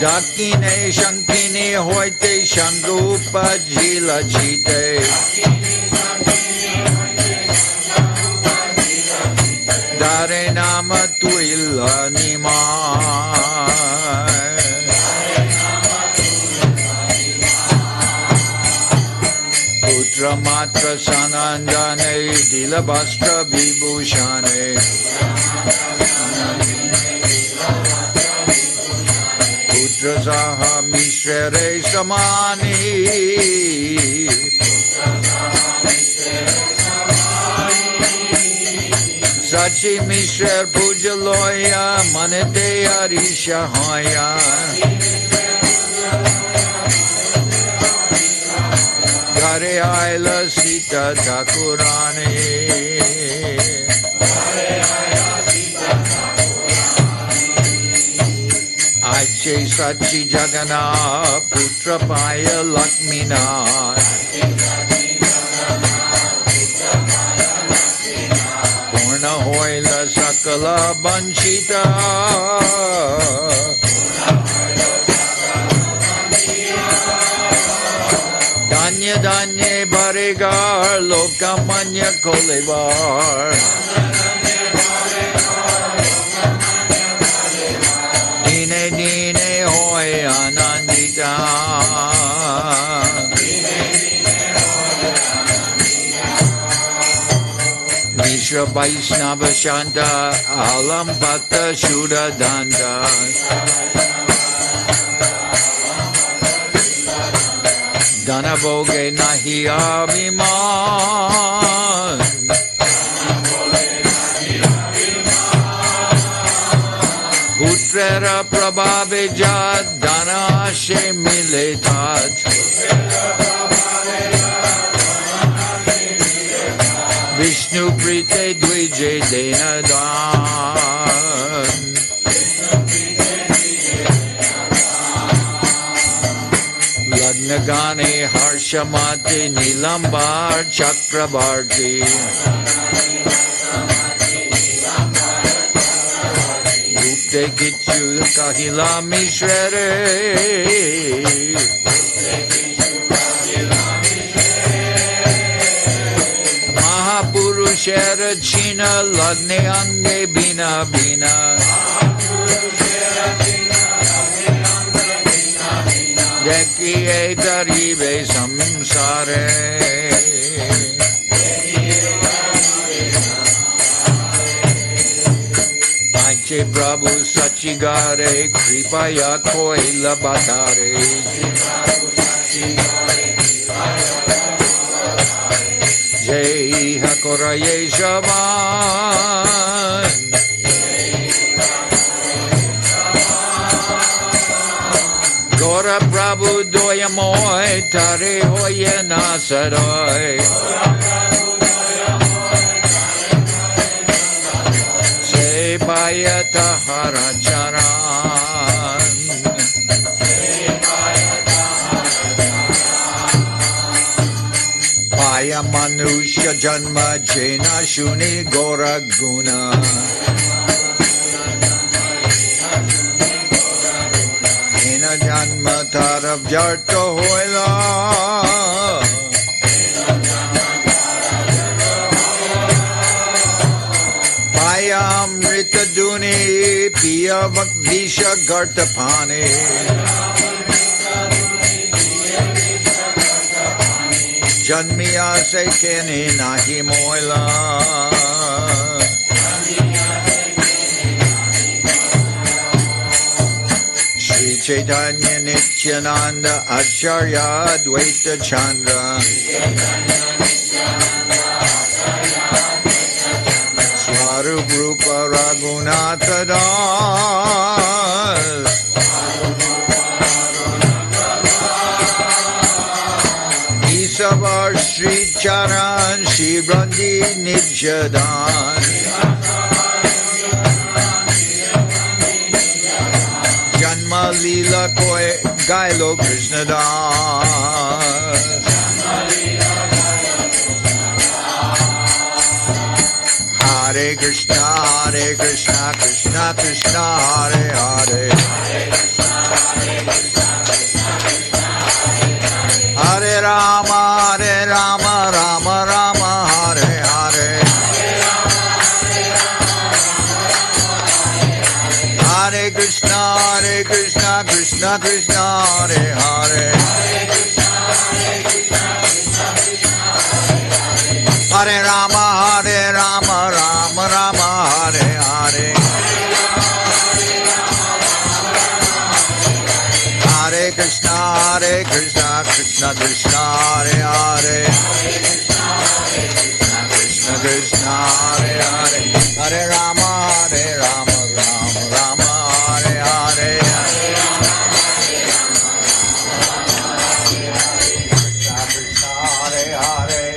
Speaker 3: Dakine Shankine Hoite Shandrupa Jila Chite Dare Nama Tuila Nimai Putra Matra Sanandane Dilabhastra Vibhushane Putra Saha Mishre Samani Sachi Mishra Pujaloya Manete Arisha Hoya Gare Aila Sita Thakurani Ache Sachi Jagana Putra Paya Lakmina Purna Hoila Sakala Banchita Danya Danya Barigar Lokamanya Kolevar Dine Dine Hoy Anandita Mishra Vaisnava Shanta Alambata Shuddha Danda Dhanavoge Nahi Abhiman Putrera Prabhave Jad Dhana She Mile Tat Vishnu Prite Dvije Dena Dan Lagnagane Harshamate Nilambar Chakrabarti Gupte Gichu Kahila Mishre Mahapurushera China Lagne Ange Bina Bina Jeki Etarive Samsare Panche Prabhu Sachigare Kripaya Koila Batare Jai Hakoraye Shaman Gora Prabhu Doyamoy Tare Hoye Nasaroy Se Payata Haracharan Paya Manusha Janma Jena Shuni Gora Guna Janma Tarab Jarto Hoila Payam Rita Duni Piya Vakvisha Gartapani Janmiya Se Keni Nahi Moila Chaitanya Nityananda Acharya Advaita Chandra Swarup Rupa Raghunatha Das Isavar Sri Charan Shivrandi Nityadan Lila Koi Gailo Krishna Das Hare Krishna Krishna Krishna Hare Hare Hare Rama Rama Rama Hare Hare Hare Krishna Krishna Krishna Hare Hare Hare Rama Rama Hare Hare Hare Krishna Krishna Krishna Hare Hare Krishna Krishna Hare Hare Hare Rama Rama Hare Hare Krishna Krishna Hare
Speaker 9: Hare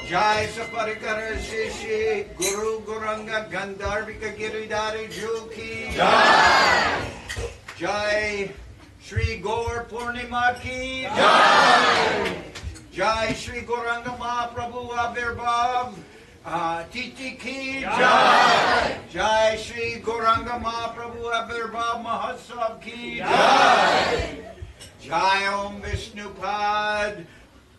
Speaker 1: Jai Saparikara Shishi Guru Guranga Gandharvika Giridhari Juki Jai Jai Shri Gour Purnima Ki Jai Jai Shri Gauranga Mahaprabhu Avirbhav Titi Ki Jai Jai Shri Gauranga Mahaprabhu Avirbhav Mahotsav Ki Jai Jai Om Vishnupad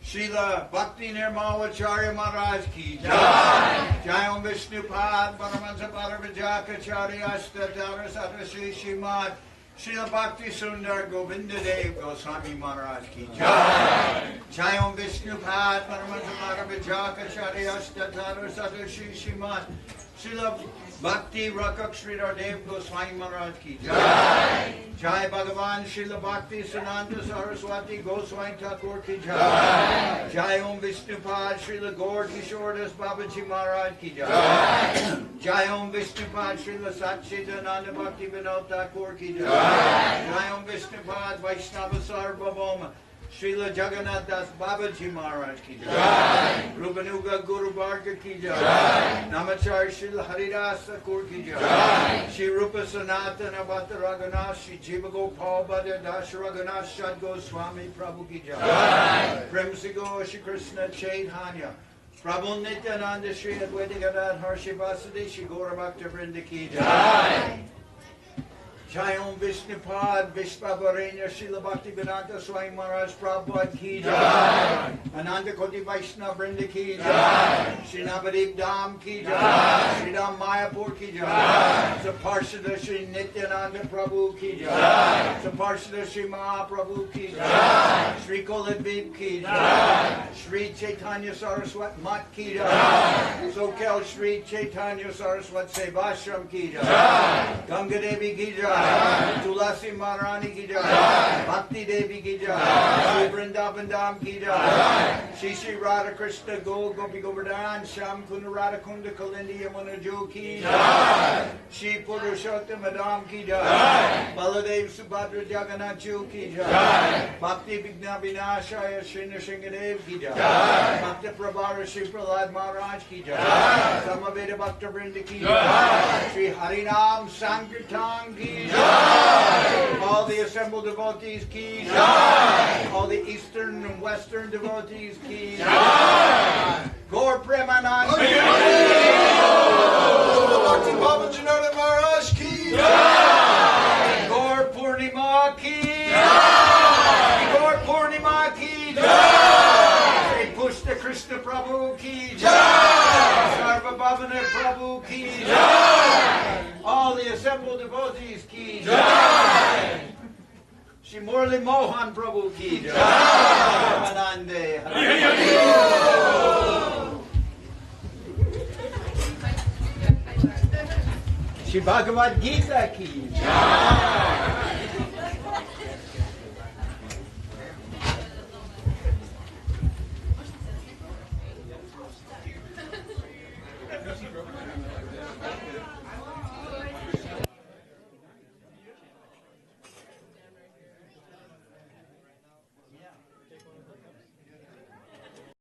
Speaker 1: Srila Bhakti Nirmalacharya Maharaj Ki Jai Jai Om Vishnupad Paramahansa Paravajakacharya Ashtatara Satrasri Shrimad Srila Bhakti Sundar Govinda Dev Goswami Maharaj Ki Jai Jai Om Vishnupad Paramahansa Paravajakacharya Ashtatara Satrasri Shrimad Srila Bhakti Rakak Sridhar Dev Goswami Maharaj Ki Jai Jai Bhagavan Srila Bhakti Sananda Saraswati Goswami Thakur Ki Jai Jai Om Vishnupad Srila Gaur Kishoredas Babaji Maharaj Ki Jai Jai Om Vishnupad Srila Satchidananda Bhakti Vinod Thakur Ki Jai Jai Om Vishnupad Vaishnava Sarvabhauma Srila Jagannath Das Babaji Maharaj Ki Jai Rupanuga Guru Varga Ki Jai Namachar Srila Haridas Thakur Ki Jai Shri Rupa Sanatana Bhatta Raghunath Shri Jiva Gopal Bhatta Das Raghunath Shad Goswami Prabhu Ki Jai Premsigo Shri Krishna Chaitanya Prabhu Nityananda Shri Advaita Gadadhar Shri Vasudeva Shri Gaura Bhakta Vrinda Ki Jai Jai Om Vishnupad Vishvavarenya Srila Bhakti Vedanta Swami Maharaj Prabhupada Ki Jai Ananda Koti Vaishnava Vrinda Ki Jai Shri Navadip Dham Ki Jai Shri Dham Mayapur Ki Jai Saparshada Shri Nityananda Prabhu Ki Jai Saparshada Shri Mahaprabhu Ki Jai Shri Koladvip Ki Jai Shri Chaitanya Saraswat Mat Ki Jai Soquel Shri Chaitanya Saraswat Sevashram Ki Jai Ganga Devi Ki Jai Tulasi Maharani Ki Jai Bhakti Devi Ki Jai Shri Vrindavan Dham Ki Jai Shri Shri Radha Krishna Gol Gopi Govardhan Sham Kunda Radha Kunda Kalindi Yamuna Jo Ki Jai Shri Purushottam Adam Ki Jai Baladev Subhadra Jagannath Jo Ki Jai Bhakti Vigna Vinashaya Shri Nrsingadev Ki Jai Bhakti Prabhara Shri Prahlad Maharaj Ki Jai Samaveda Bhakta Vrinda Ki Jai Shri Harinam Sankirtan Ki Jai all the assembled devotees Ki Jai all the eastern and western devotees Ki Jai Gaur Premanand Bhakti Babaji Maharaj Ki Jai Gaur Purnima Ki Jai Gaur Purnima Ki Jai Shri Pushta Krishna Prabhu Ki Jai Sarva Bhavana Prabhu Ki Jai all the assembled devotees Ki Jai Shri Murli Mohan Prabhu Ki Jai Ramanande Shri Bhagavad Gita Ki Jai